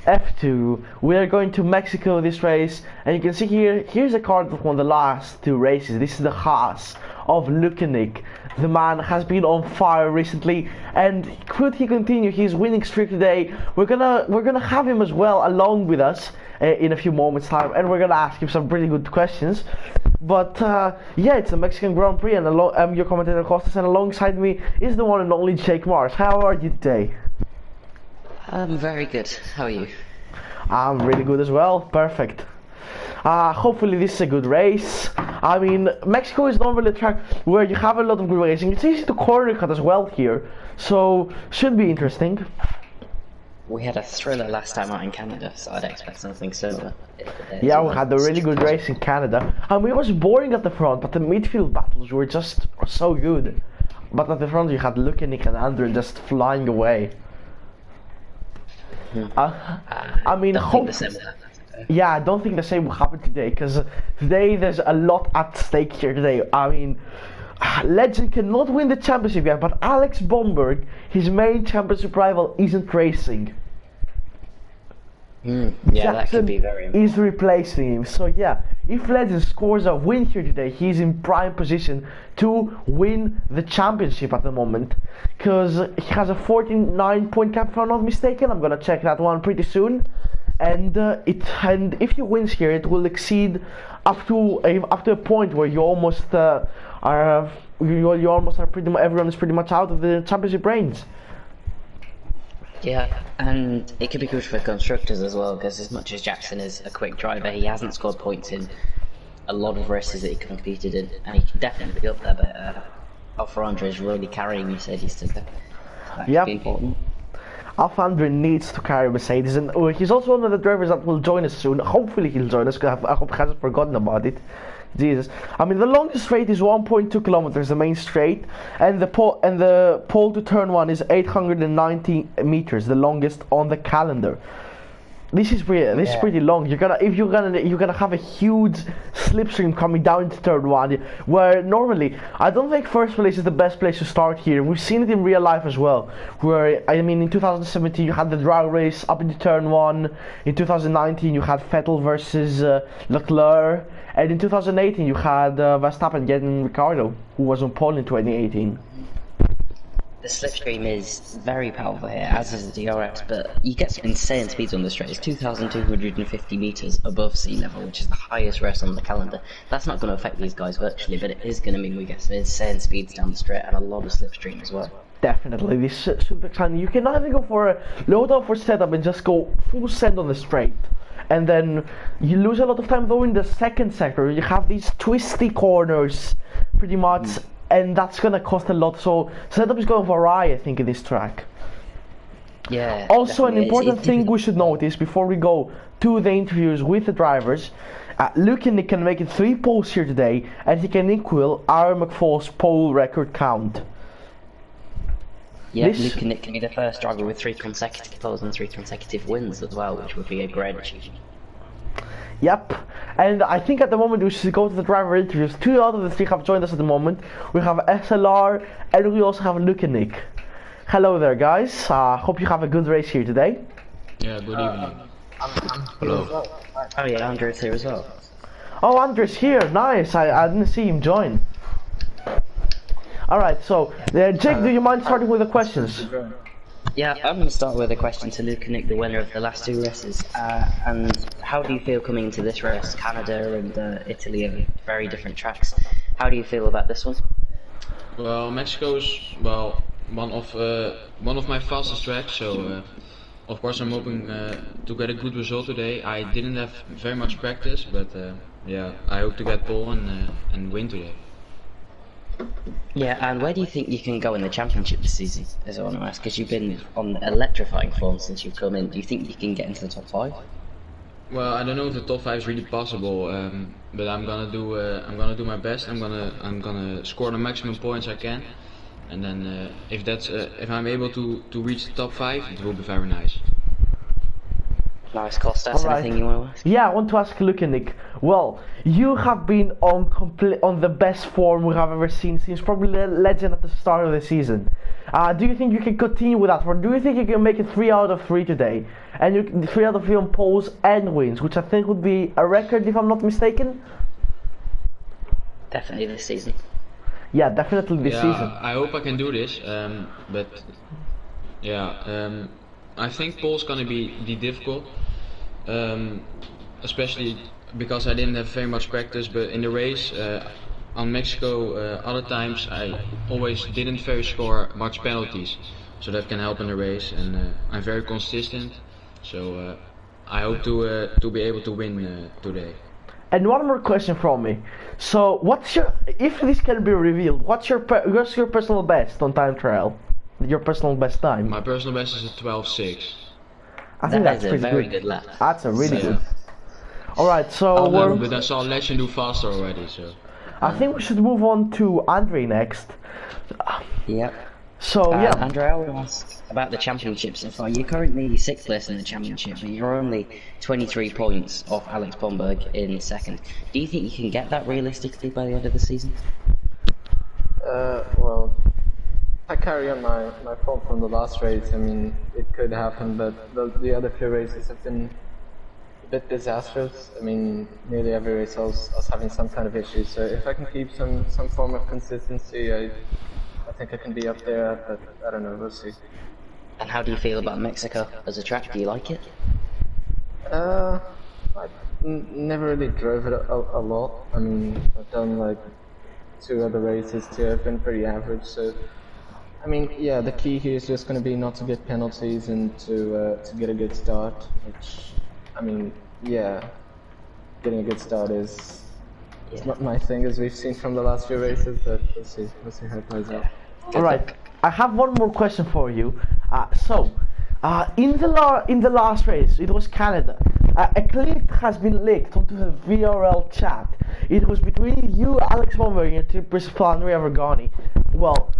F2. We are going to Mexico this race, and you can see here's a card that won the last two races. This is the Haas of Lukanik. The man has been on fire recently, and could he continue his winning streak today? We're gonna have him as well along with us in a few moments time, and we're gonna ask him some pretty good questions. But yeah, it's a Mexican Grand Prix, and I'm your commentator Costas, and alongside me is the one and only Jake Mars. How are you today? I'm very good. How are you? I'm really good as well. Perfect. Hopefully this is a good race. I mean, Mexico is normally a track where you have a lot of good racing. It's easy to corner cut as well here, so should be interesting. We had a thriller last time out in Canada, so I'd expect something similar. Yeah, we had a really good race in Canada. I mean, it was boring at the front, but the midfield battles were just so good. But at the front you had Lukanik and Andrew just flying away. I mean, yeah, I don't think the same will happen today, because today there's a lot at stake here today. I mean, Legend cannot win the championship yet, but Alex Bomberg, his main championship rival, isn't racing. Yeah, Jackson that could be very important. is replacing him. So yeah, if Legend scores a win here today, he's in prime position to win the championship at the moment, because he has a 49-point cap, if I'm not mistaken. I'm gonna check that one pretty soon. And if he wins here, it will exceed up to a point where you almost are pretty much, everyone is pretty much out of the championship reigns. Yeah, and it could be good for constructors as well, because as much as Jackson is a quick driver, he hasn't scored points in a lot of races that he competed in, and he can definitely be up there. But R13 is really carrying Mercedes today. That could be important. R13 needs to carry Mercedes, and he's also one of the drivers that will join us soon. Hopefully he'll join us, because I hope he hasn't forgotten about it. Jesus. I mean, the longest straight is 1.2 kilometers, the main straight, and the pole to turn one is 890 meters, the longest on the calendar. This is pretty long. You're gonna have a huge slipstream coming down into turn one, where normally I don't think first place is the best place to start here. We've seen it in real life as well, where I mean in 2017 you had the drag race up into turn one. In 2019 you had Vettel versus Leclerc, and in 2018 you had Verstappen getting Ricciardo, who was on pole in 2018. The slipstream is very powerful here, as is the DRS, but you get some insane speeds on the straight. It's 2,250 meters above sea level, which is the highest rest on the calendar. That's not going to affect these guys virtually, but it is going to mean we get some insane speeds down the straight and a lot of slipstream as well. Definitely, this should be exciting. You can either go for a low down for setup and just go full send on the straight, and then you lose a lot of time though in the second sector. You have these twisty corners, pretty much. And that's gonna cost a lot, so setup is gonna vary, I think, in this track. Yeah. Also, an important thing we should notice before we go to the interviews with the drivers, Lukanik can make it 3 poles here today, and he can equal Aaron McFall's pole record count. Yeah, Lukanik can be the first driver with 3 consecutive poles and 3 consecutive wins as well, which would be a great achievement. Yep, and I think at the moment we should go to the driver interviews. 2 out of the 3 have joined us at the moment. We have SLR and we also have Lukanik. Hello there, guys. Hope you have a good race here today. Yeah, good evening. Hello. Oh yeah, Andrew's here as well. Oh, Andrew's here. Nice. I didn't see him join. Alright, so Jake, do you mind starting with the questions? Yeah, I'm going to start with a question to Lukanik, the winner of the last 2 races. And how do you feel coming into this race? Canada and Italy are very different tracks. How do you feel about this one? Well, Mexico is one of my fastest tracks, so of course I'm hoping to get a good result today. I didn't have very much practice, but yeah, I hope to get pole and win today. Yeah, and where do you think you can go in the championship this season, as I want to ask? Because you've been on electrifying form since you've come in. Do you think you can get into the top 5? Well, I don't know if the top 5 is really possible, but I'm gonna do my best. I'm gonna score the maximum points I can, and then if I'm able to reach the top 5, it will be very nice. Nice, Costas. All right. Anything you want to ask? Yeah, I want to ask Lukanik. Well, you have been on the best form we have ever seen since probably Legend at the start of the season. Do you think you can continue with that, or do you think you can make it 3 out of 3 today, and 3 out of 3 on poles and wins, which I think would be a record if I'm not mistaken? Definitely this season. Yeah, definitely this season. I hope I can do this, but yeah, I think pole's gonna be difficult, especially because I didn't have very much practice. But in the race on Mexico, other times I always didn't very score much penalties, so that can help in the race. And I'm very consistent, so I hope to be able to win today. And one more question from me. So, if this can be revealed, what's your personal best on time trial? Your personal best time? My personal best is a 12.6. I think that's a pretty very good. good lap. That's a really good. Alright, so But I saw Legend do faster already, so. I think we should move on to Andre next. Yep. So yeah, Andrea, I want to ask about the championship so far. You're currently 6th place in the championship, but you're only 23 points off Alex Bomberg in 2nd. Do you think you can get that realistically by the end of the season? Well, I carry on my form from the last race. I mean, it could happen, but the other few races have been a bit disastrous. I mean, nearly every race I was having some kind of issue. So if I can keep some form of consistency, I think I can be up there, but I don't know, we'll see. And how do you feel about Mexico as a track? Do you like it? I never really drove it a lot. I mean, I've done like 2 other races too. I've been pretty average, so I mean, yeah, the key here is just going to be not to get penalties and to get a good start. Which, I mean, yeah, getting a good start is it's not my thing, as we've seen from the last few races, but we'll see how it plays out. alright. I have one more question for you. In the last race, it was Canada. A clip has been leaked onto the VRL chat. It was between you, Alex Bomberg, and Andrea Vergani. Well,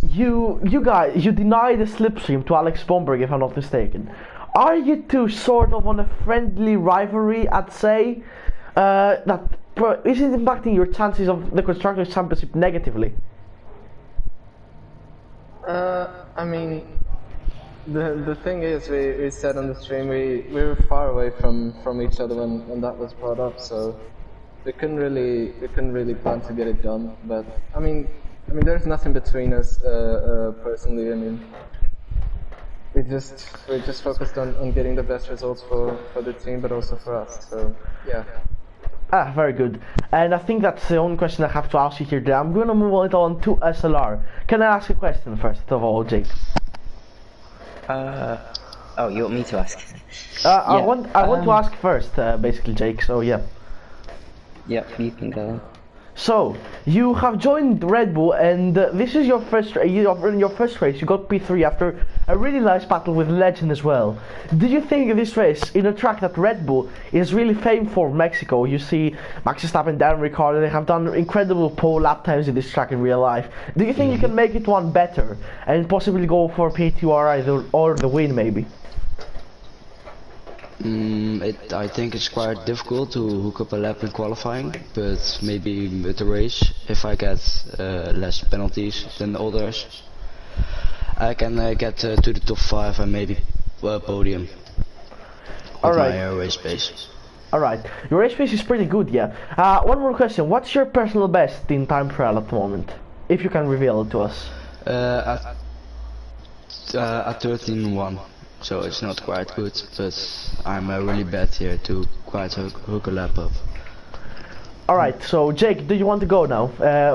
you denied the slipstream to Alex Bomberg, if I'm not mistaken. Are you two sort of on a friendly rivalry? I'd say is it impacting your chances of the Constructors' Championship negatively? I mean, the thing is, we said on the stream we were far away from each other when that was brought up, so we couldn't really plan to get it done. But I mean, there's nothing between us personally. I mean, we're just focused on getting the best results for the team, but also for us. So yeah. Very good. And I think that's the only question I have to ask you here today. I'm going to move on to SLR. Can I ask a question first of all, Jake? Oh, you want me to ask? I want to ask first, basically, Jake. So yeah. Yep, you can go. So you have joined Red Bull, and this is your first. In your first race, you got P3 after a really nice battle with Legend as well. Did you think this race, in a track that Red Bull is really famed for, Mexico? You see Max Verstappen, Daniel Ricciardo, they have done incredible pole lap times in this track in real life. Do you think you can make it one better and possibly go for P2 or the win, maybe? I think it's quite difficult to hook up a lap in qualifying, but maybe with the race, if I get less penalties than the others, I can get to the top 5 and maybe podium with my race pace. Alright, your race pace is pretty good, yeah. One more question, what's your personal best in time trial at the moment? If you can reveal it to us. At 13.1. So it's not quite good, but I'm really bad here to quite hook a lap up. Alright, so Jake, do you want to go now?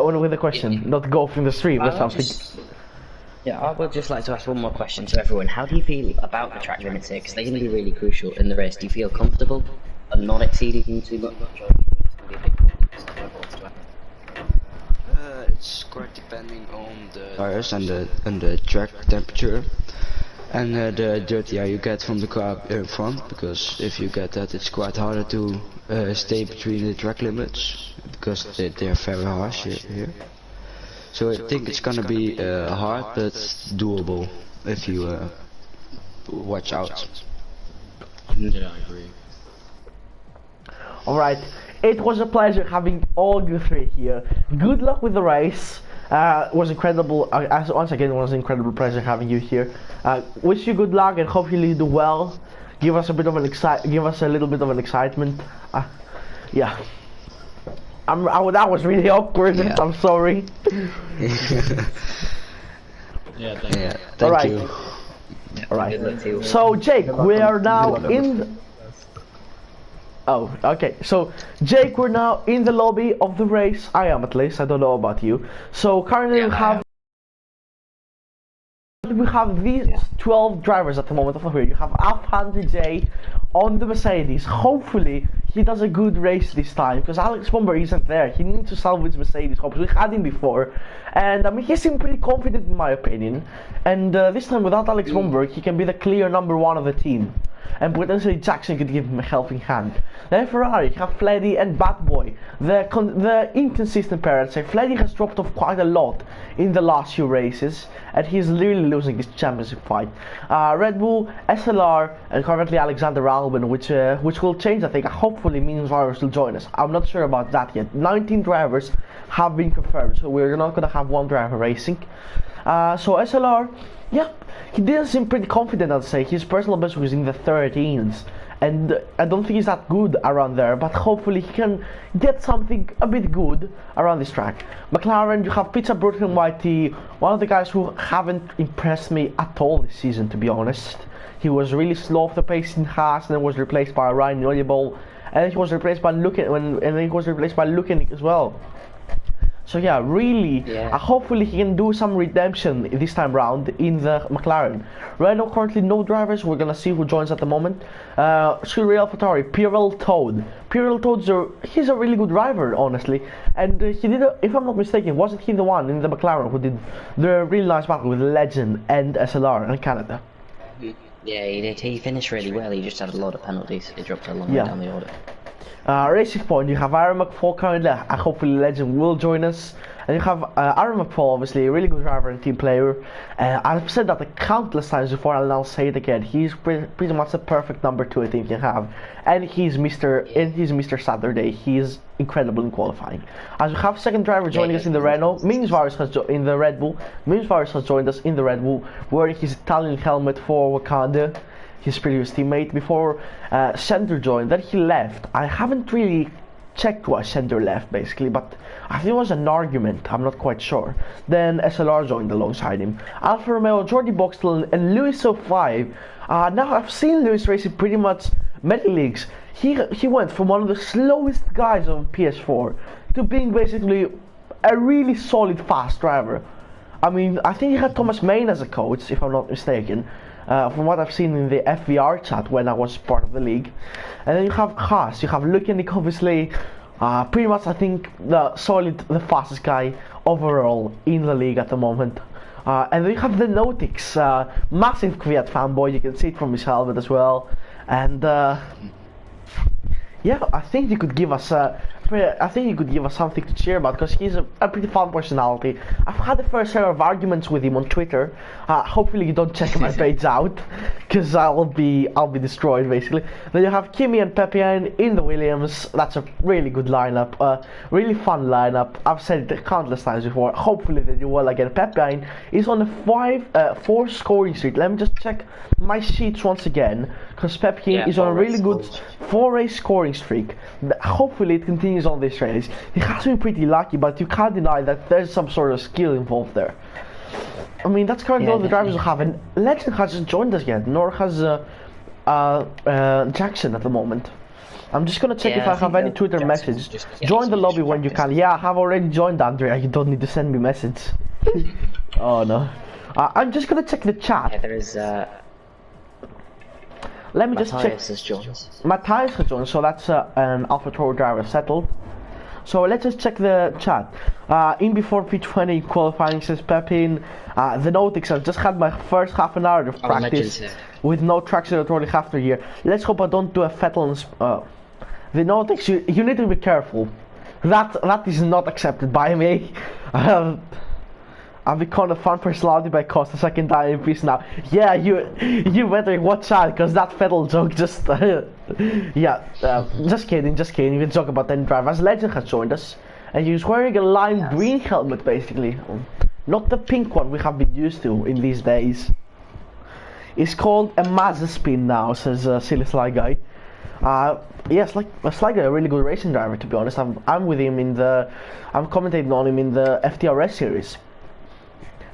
With a question, not go from the stream or something. Yeah, I would just like to ask one more question to everyone. How do you feel about the track limits here? Because they're going to be really crucial in the race. Do you feel comfortable and not exceeding them too much? It's quite depending on the tires and the track temperature. And the dirty air you get from the car in front, because if you get that, it's quite harder to stay between the track limits, because they are very harsh here. So I think it's gonna be hard, but doable if you watch out. Yeah, I agree. Alright, it was a pleasure having all you three here. Good luck with the race. It was incredible. Once again, it was an incredible pleasure having you here. Wish you good luck and hopefully you do well. Give us a bit of an give us a little bit of an excitement. Yeah. That was really awkward. Yeah. I'm sorry. Yeah, thank you. Thank Alright. you. Alright. Good luck to you. So Jake, we are now in. Oh, okay. So Jake, we're now in the lobby of the race. I am at least. I don't know about you. So currently we have these 12 drivers at the moment over here. You have Alf J on the Mercedes. Hopefully he does a good race this time because Alex Bomber isn't there. He needs to salvage Mercedes. Hopefully we had him before, and I mean he seemed pretty confident in my opinion. And this time without Alex Bomber, he can be the clear #1 of the team. And potentially Jackson could give him a helping hand. Then Ferrari, you have Fleddy and Batboy. The inconsistent pair, I'd say. Fleddy has dropped off quite a lot in the last few races, and he's really losing his championship fight. Red Bull, SLR, and currently Alexander Albon, which will change, I think. Hopefully means Virus will join us. I'm not sure about that yet. 19 drivers have been confirmed, so we're not going to have one driver racing. So SLR, yeah, he did seem pretty confident, I'd say. His personal best was in the 13s, and I don't think he's that good around there, but hopefully he can get something a bit good around this track. McLaren, you have Pizza Brooklyn YT, one of the guys who haven't impressed me at all this season, to be honest. He was really slow off the pace in Haas, and then was replaced by Ryan Nollyable, and then he was replaced by Lukin as well. So yeah, really, hopefully he can do some redemption this time round in the McLaren. Renault currently no drivers. We're gonna see who joins at the moment. Surreal Fatari, Pirel Toad. Pirel Toad's he's a really good driver, honestly. And he did, if I'm not mistaken, wasn't he the one in the McLaren who did the really nice battle with Legend and SLR in Canada? Yeah, he did. He finished really well. He just had a lot of penalties. He dropped a long way down the order. Racing Point, you have Aaron McFall currently. Hopefully Legend will join us. And you have Aaron McFall, obviously a really good driver and team player. I've said that countless times before, and I'll say it again. He's pretty much the perfect #2 a team can have, and he's Mr. Saturday. He's incredible in qualifying. As we have second driver joining us in the Renault, Minsvarus has in the Red Bull. Minsvarus has joined us in the Red Bull, wearing his Italian helmet for Wakanda, his previous teammate. Before Center joined, then he left. I haven't really checked why Center left, basically, but I think it was an argument. I'm not quite sure. Then SLR joined alongside him. Alfa Romeo, Jordi Boxtel, and Lewis 05. Now I've seen Lewis racing pretty much many leagues. He went from one of the slowest guys on PS4 to being basically a really solid fast driver. I mean, I think he had Thomas Main as a coach, if I'm not mistaken. From what I've seen in the FVR chat when I was part of the league. And then you have Haas, you have Lukinik, obviously, pretty much I think the fastest guy overall in the league at the moment. And then you have the Notix, massive Kvyat fanboy, you can see it from his helmet as well. And yeah, I think he could give us something to cheer about, because he's a pretty fun personality. I've had the first set of arguments with him on Twitter. Hopefully you don't check my page out, because I'll be destroyed basically. Then you have Kimi and Peppian in the Williams. That's a really good lineup, really fun lineup. I've said it countless times before. Hopefully they do well again. Peppian is on a 4 scoring streak. Let me just check my sheets once again, because Peppian is on a really good 4-race scoring streak. Hopefully it continues on this race. He has been pretty lucky, but you can't deny that there's some sort of skill involved there. I mean, that's currently all the drivers we have, and Legend hasn't joined us yet, nor has Jackson at the moment. I'm just gonna check if I have any Twitter message. Join the lobby when you can. Yeah, I have already joined, Andrea. You don't need to send me a message. Oh no. I'm just gonna check the chat. Yeah, there is. Let me just check. Matthias has joined. Matthias has joined, so that's an Alpha Tour driver settled. So let's just check the chat. In before P20 qualifying, says Pepin. The Notix, I've just had my first half an hour of practice with no traction at all after here. Let's hope I don't do a Vettel. The Notix, you need to be careful. That is not accepted by me. I've become a fun personality by cost the second time in peace now. Yeah, you better watch out, because that Vettel joke just... just kidding. You can talk about that drive. As Legend has joined us, and he's wearing a lime green helmet, basically. Not the pink one we have been used to in these days. It's called a Mazespin now, says Silly Sly Guy. Yes, like Sly Guy, a really good racing driver, to be honest. I'm with him in the... I'm commentating on him in the FTRS series.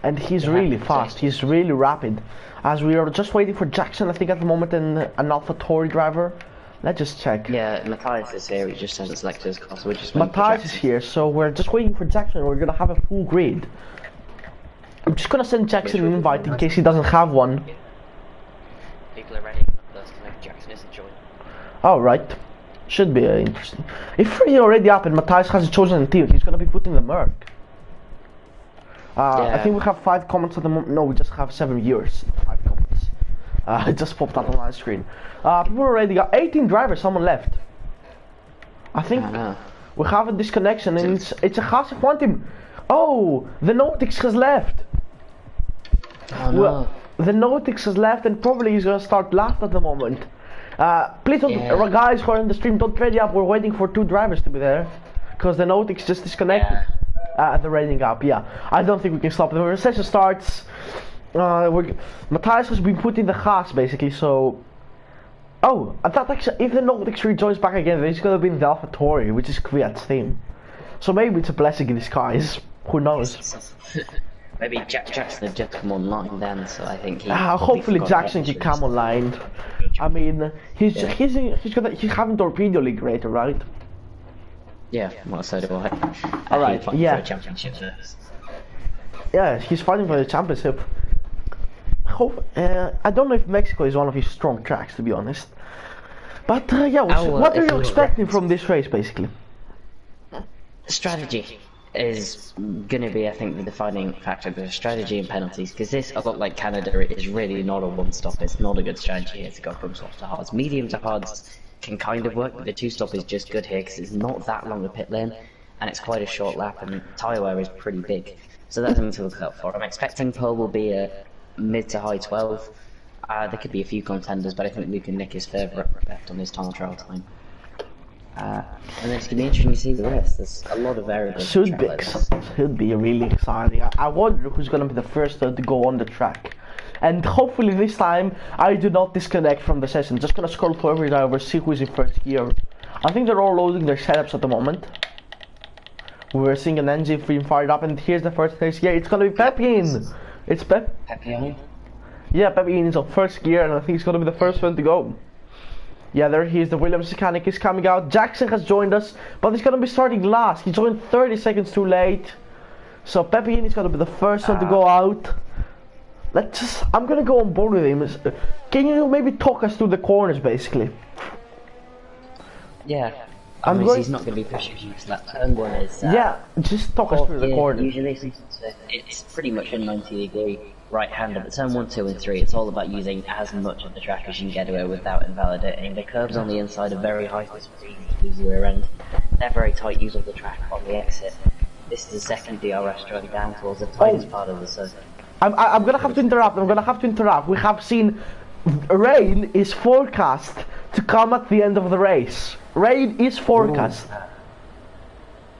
And he's really fast, he's really rapid. As we are just waiting for Jackson, I think at the moment, and an AlphaTauri driver. Let's just check. Yeah, Matthias is here, he just hasn't selected his car, so we're just Matthias is here, so we're just waiting for Jackson. We're gonna have a full grid. I'm just gonna send Jackson an invite in case he doesn't have one. People are ready, Jackson isn't joining. Oh, right. Should be interesting. If Freddie already up and Matthias hasn't chosen a team, he's gonna be putting the Merc. I think we have 5 comments at the moment. No, we just have 7 viewers. 5 comments. It just popped up on my screen. People already got 18 drivers, someone left. I think we have a disconnection, and it's a Haas F1 team. Oh, the Nautix has left. Oh no. Well, the Nautix has left, and probably he's gonna start last at the moment. Please don't, guys who are in the stream, don't ready up. We're waiting for 2 drivers to be there, because the Nautix just disconnected. At the rating up, I don't think we can stop them. When the session starts, Matthias has been put in the Haas basically, so... Oh, I thought actually, if the Nautix rejoins back again, then he's gonna be in the AlphaTauri, which is Kvyat's team. So maybe it's a blessing in disguise, who knows. Maybe Jackson had just come online then, so I think he... hopefully Jackson can come online. I mean, he having Torpedo League rater, right? Yeah, well, so do I. Alright, yeah. For a championship first. Yeah, he's fighting for the championship. I don't know if Mexico is one of his strong tracks, to be honest. But what are you expecting from this race, basically? Strategy is going to be, I think, the defining factor. The strategy and penalties, because this, a lot like Canada, is really not a one-stop. It's not a good strategy here to go from soft to hards. Medium to hards can kind of work, but the 2-stop is just good here because it's not that long a pit lane, and it's quite a short lap, and tyre wear is pretty big. So that's something to look out for. I'm expecting pole will be a mid to high 12. There could be a few contenders, but I think Luke and Nick is further up left on his time trial time. And it's going to be interesting to see the rest. There's a lot of variables. Should be really exciting. I wonder who's going to be the first to go on the track. And hopefully this time I do not disconnect from the session. Just gonna scroll through every driver, see who is in first gear. I think they're all loading their setups at the moment. We're seeing an engine being fired up, and here's the first race. Yeah, it's gonna be Pepin. It's Pepin. Yeah, Pepin is on first gear, and I think he's gonna be the first one to go. Yeah, there he is. The Williams mechanic is coming out. Jackson has joined us, but he's gonna be starting last. He joined 30 seconds too late. So Pepin is gonna be the first one to go out. I'm gonna go on board with him. Can you maybe talk us through the corners, basically? Yeah. He's not gonna be pushing huge lap. Turn 1 is... just talk us through the corners. Usually, it's pretty much a 90-degree right-hander, but turn 1, 2 and 3, it's all about using as much of the track as you can get away without invalidating. The curves on the inside are very high, so it's easy to lose your rear end. They're very tight use of the track on the exit. This is the second DRS driving down towards the tightest part of the circuit. I'm gonna have to interrupt. We have seen rain is forecast to come at the end of the race. Rain is forecast.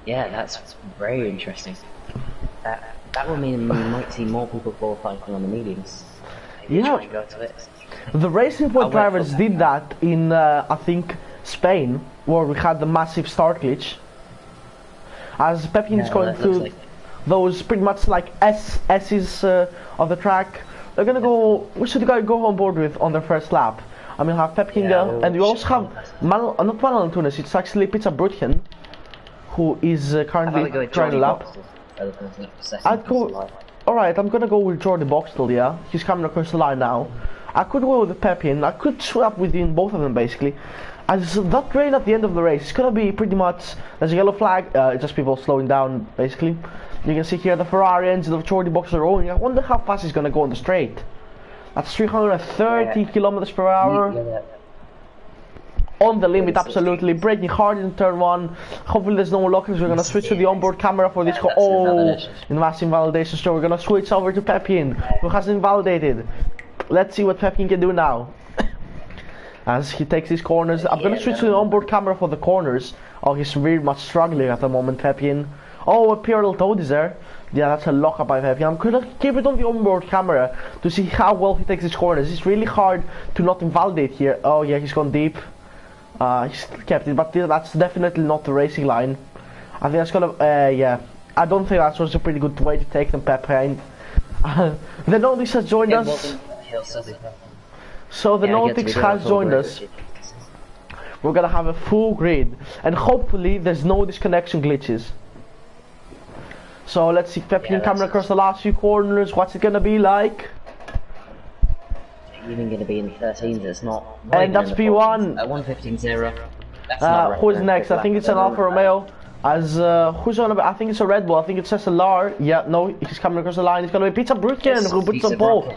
Yeah, that's very interesting. That will mean we might see more people qualifying on the mediums. Maybe try and go to it. The Racing Point drivers did that in, I think, Spain, where we had the massive start glitch. As Pepin is going through those pretty much like S's of the track, they're gonna go. We should go on board with on their first lap. I mean, have Pepin and we also have not Manuel Antunes. It's actually Pizza Brutchen, who is currently trying to lap. I'd go. Alright, I'm gonna go with Jordy Boxtel. Yeah, he's coming across the line now. I could go with Pepin. I could swap within both of them basically. As that rain at the end of the race, it's gonna be pretty much, there's a yellow flag, just people slowing down basically. You can see here the Ferrari engine of Jordy Boxtel are rolling. I wonder how fast he's gonna go on the straight. That's 330 kilometers per hour. on the limit, absolutely. Braking hard in turn 1. Hopefully there's no lockers. We're going to switch to the onboard camera for this car. Oh, in mass invalidation. So we're going to switch over to Pepin, who has invalidated. Let's see what Pepin can do now. As he takes these corners. I'm going to switch to the onboard camera for the corners. Oh, he's very much struggling at the moment, Pepin. Oh, a parallel toad is there. Yeah, that's a lockup by Pepin. I'm going to keep it on the onboard camera to see how well he takes his corners. It's really hard to not invalidate here. Oh yeah, he's gone deep. He's kept it, but that's definitely not the racing line. I think that's gonna, yeah. I don't think that was a pretty good way to take them, Pepin. The Nordics has joined us. So the Nordics has joined us. We're gonna have a full grid, and hopefully there's no disconnection glitches. So let's see Pepin camera across the last few corners. What's it gonna be like? Even gonna be in 13s, it's not. And that's P1. At 115.0. Who's next? I think it's an Alfa Romeo. As who's on? I think it's a Red Bull. I think it says LR. Yeah, no, he's coming across the line. It's gonna be Peter Brücken who puts on pole.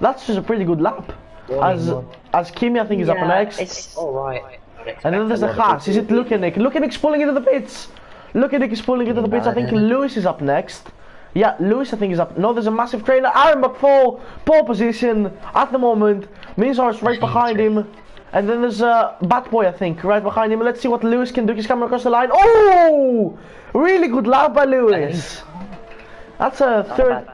That's just a pretty good lap. As Kimi, I think is up next. It's alright. And then there's the Haas. Is it Lukenik? Lukenik's pulling into the pits. Lukenik is pulling into the pits. I think Lewis is up next. Yeah, Lewis I think is up. No, there's a massive trailer. Aaron McFall, pole position at the moment. Minzar's right behind him. And then there's Batboy I think right behind him. Let's see what Lewis can do. He's coming across the line. Oh! Really good lap by Lewis. That's a third.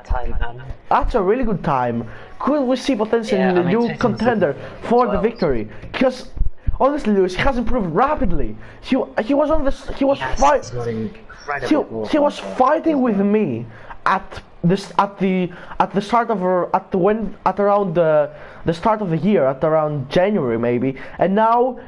That's a really good time. Could we see potential in the new contender for the victory? Because honestly, Lewis, he has improved rapidly. He was on this. He was fighting with me at the start of around the start of the year, at around January maybe, and now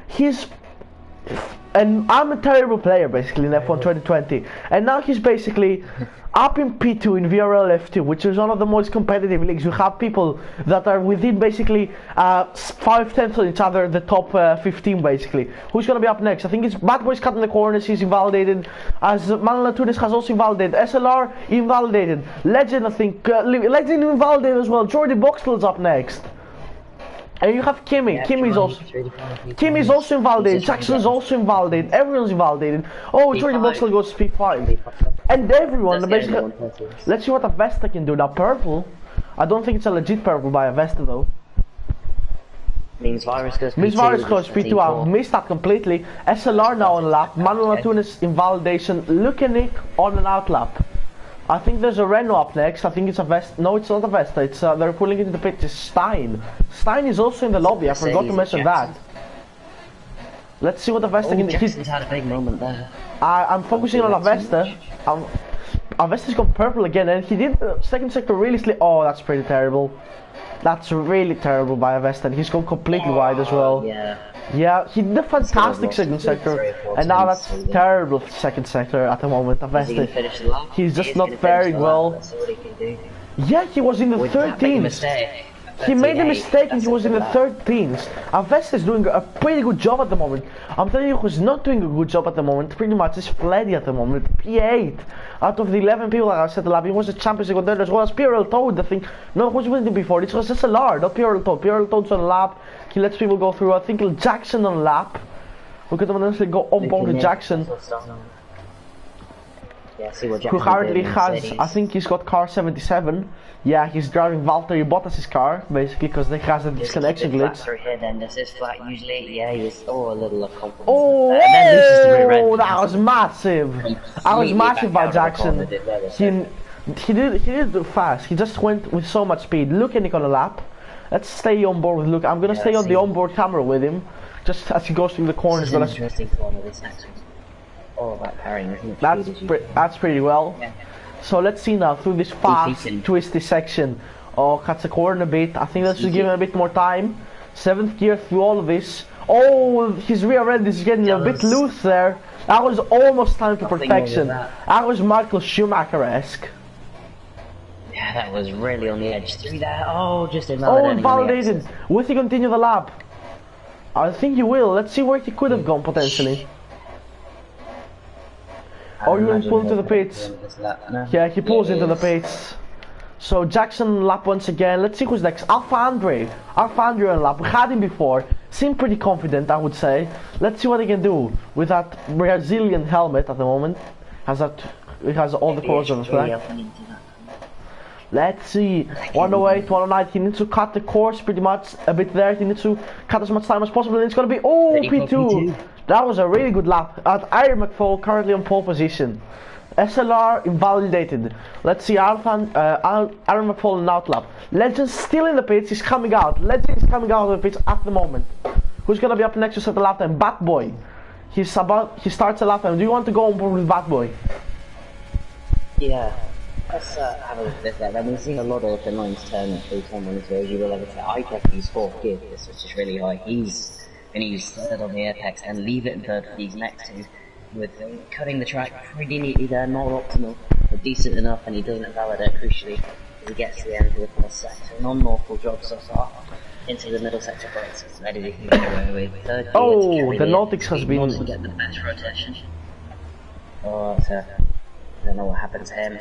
and I'm a terrible player basically in F1 2020, and now he's basically up in P2 in VRL F2, which is one of the most competitive leagues. You have people that are within basically 5/10 of each other, the top 15 basically. Who's going to be up next? I think it's Batboy's cutting the corners, he's invalidated. As Manuel Antunes has also invalidated. SLR invalidated. Legend I think, Legend invalidated as well. Jordi Boxtel's up next. And you have Kimi. Yeah, Kimmy's also invalidated. Jackson's also invalidated. Everyone's invalidated. Oh, Jordi Boxtel goes to P5. And everyone basically. Let's see what Avesta can do now. Purple. I don't think it's a legit purple by Avesta though. Means Virus goes P2. I've missed that completely. SLR now on lap. Manuel Antunes invalidation. Lukenik on an outlap. I think there's a Renault up next. I think it's a Vesta. No, it's not a Vesta. It's they're pulling into the pit. It's Stein. Stein is also in the lobby. I forgot to mention that. Let's see what the Vesta can do. Jackson's had a big moment there. I'm focusing on Avesta. Avesta's got purple again, and he did the second sector really slick. Oh, that's pretty terrible. That's really terrible by Avesta, and he's gone completely wide as well. Yeah, he did a fantastic second sector, and now that's terrible second sector at the moment. Avesta, he's just not faring well. Yeah, he was in the 13th. He made a mistake and he was in the 13th. Avesta is doing a pretty good job at the moment. I'm telling you who's not doing a good job at the moment, pretty much is Fleddy at the moment. P8 out of the 11 people that have set the lap. He was a champion second there as well as Pierre Toad, I think. No, who's winning before? It was SLR, not Pierre Toad. Pierre Toad's on lap. He lets people go through. I think Jackson on lap. We could honestly go on board with Jackson. Who currently has, I think he's got car 77. Yeah, he's driving Valtteri Bottas' car, basically, because they has a disconnection glitch. Here, then this is flat usually. Yeah, he's a little confident. Oh, that was massive. That was massive by Jackson. He did do fast. He just went with so much speed. Lukenik on a lap. Let's stay on board with Luke. I'm gonna stay on the onboard camera with him, just as he goes through the corners. Interesting corner this next one. All about parrying, isn't it? That's pretty well. Yeah. So let's see now through this fast, twisty section. Oh, cuts the corner a bit. I think that should give him a bit more time. 7th gear through all of this. Oh, his rear end is getting a bit loose there. That was almost time to perfection. That was Michael Schumacher-esque. Yeah, that was really on the edge. Through there. Oh, just invalidated. Oh, invalidated. Will he continue the lap? I think he will. Let's see where he could have gone potentially. Or you will pull into the pits. Yeah, he pulls into the pits. So Jackson lap once again. Let's see who's next. Alpha Andre on lap. We had him before. seem pretty confident, I would say. Let's see what he can do with that Brazilian helmet at the moment. It has all the colours of the flag. Let's see, 108, 109, he needs to cut the course pretty much a bit there, he needs to cut as much time as possible, and it's gonna be, oh, P2! That was a really good lap, at Aaron McFall currently on pole position. SLR invalidated. Let's see, Aaron McFall in outlap. Legend's still in the pits, he's coming out. Legend is coming out of the pits at the moment. Who's gonna be up next to set the lap time? Batboy. He starts the lap time. Do you want to go on board with Batboy? Yeah. Let's have a look at that. I mean, we've seen a lot of the lines turn through someone as well as you will ever say. I reckon he's 4th gear, which is really high. He's going to use 3rd on the apex and leave it in 3rd for these next two, with cutting the track pretty neatly there, not optimal, but decent enough, and he doesn't invalidate crucially as he gets to the end of the first sector. An unlawful job so far. Into the middle sector breaks, it's ready to get away with 3rd gear. Oh, the Nautics has been... to get the best rotation. Oh, I don't know what happened to him.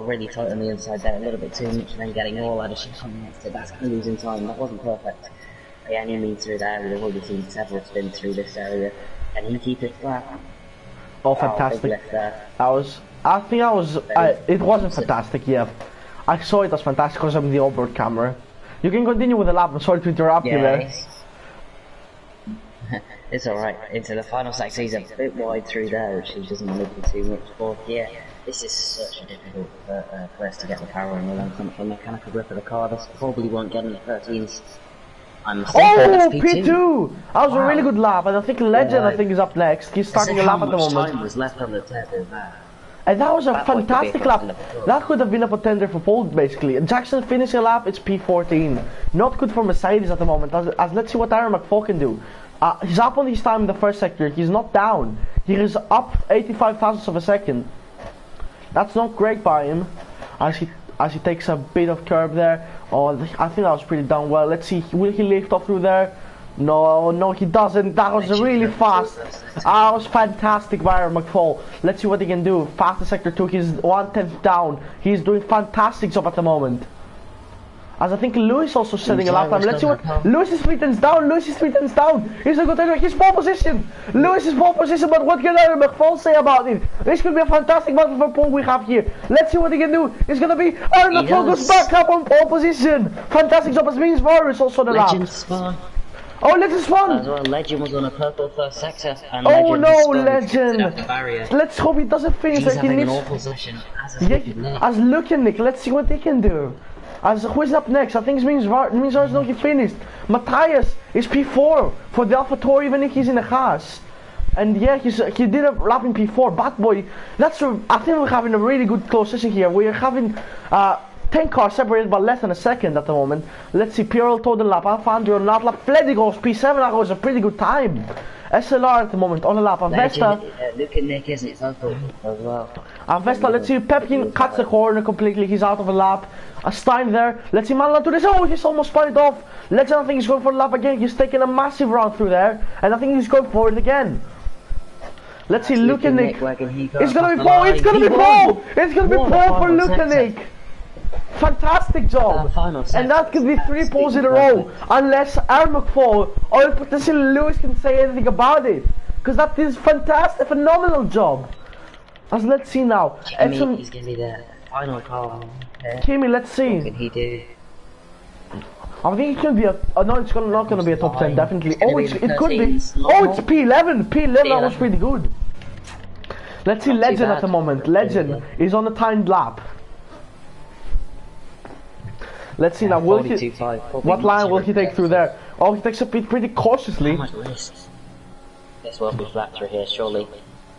Really tight on the inside there, a little bit too much, and then getting all out of shit on the next to that's losing time. That wasn't perfect. By any means through there, we've already seen several spins through this area. Can he keep it flat? Oh, fantastic. It wasn't fantastic, yeah. I saw it as fantastic because of the onboard camera. You can continue with the lap, I'm sorry to interrupt you there. It's alright. Into the final sector, he's a bit wide through there, which he doesn't want to do too much for. Yeah, this is such a difficult place to get the power and the mechanical grip of the car. This probably won't get in the 13s. Oh, P2! That was a really good lap, and I think Legend is up next. He's starting a lap at the moment. Time was left on the table there. And that was a fantastic lap. That could have been a contender for pole, basically. And Jackson finishing a lap, it's P14. Not good for Mercedes at the moment, as let's see what Aaron McFall can do. He's up on his time in the first sector, he's not down. He is up 85 thousandths of a second. That's not great by him, as he takes a bit of curb there. Oh, I think that was pretty done well. Let's see, will he lift off through there? No, he doesn't. That was really fast. That was fantastic by Aaron McFall. Let's see what he can do. Fastest sector 2, he's 1/10 down. He's doing fantastic job at the moment. As I think Lewis also setting a lap time. Let's see what Lewis is 3 tenths down. Lewis is 3 tenths down. He's a good contender. He's pole position. Lewis is pole position, but what can Aaron McFall say about it? This could be a fantastic battle for pole we have here. Let's see what he can do. It's gonna be Aaron McFall goes back up on pole position. Fantastic job as means Varus also the lap. Oh, Legend spun! Well, Legend was on a purple first sector, and Legend! Let's hope he doesn't finish. He's having an awful session as Luke Nick. Let's see what they can do. As who is up next? I think it means Varus not get finished. Matthias is P4 for the AlphaTauri, even if he's in a Haas. And yeah, he did a lap in P4. Batboy, I think we're having a really good close session here. We're having 10 cars separated by less than a second at the moment. Let's see, Pierre told the lap, Alpha Andrew on lap, Fleddy goes P7, that was a pretty good time. SLR at the moment on the lap, Avesta. Luke and Nick isn't as well. Avesta, let's see, Pepkin cuts the corner completely, he's out of a lap. A Stein there, let's see Malan do this, oh, he's almost spun it off. Legend, I think he's going for the lap again, he's taking a massive round through there, and I think he's going for it again. Let's see, Luke and Nick. It's gonna be Paul, it's gonna be Paul! It's gonna be Paul for Luke and Nick! Fantastic job! And that could be 3 poles in a row, unless Aaron McFall or potentially Lewis can say anything about it. Because that is fantastic, phenomenal job. As let's see now. Kimmy is gonna be the final car. Kimmy, let's see. What can he do? I think it could be a. No, it's not gonna be a top 10, definitely. Oh, it could be. Oh, it's P11. P11, that was pretty good. Let's see Legend at the moment. Legend is on the timed lap. Let's see now, what line will he take through there? Oh, he takes a bit pretty cautiously. This won't be flat through here, surely.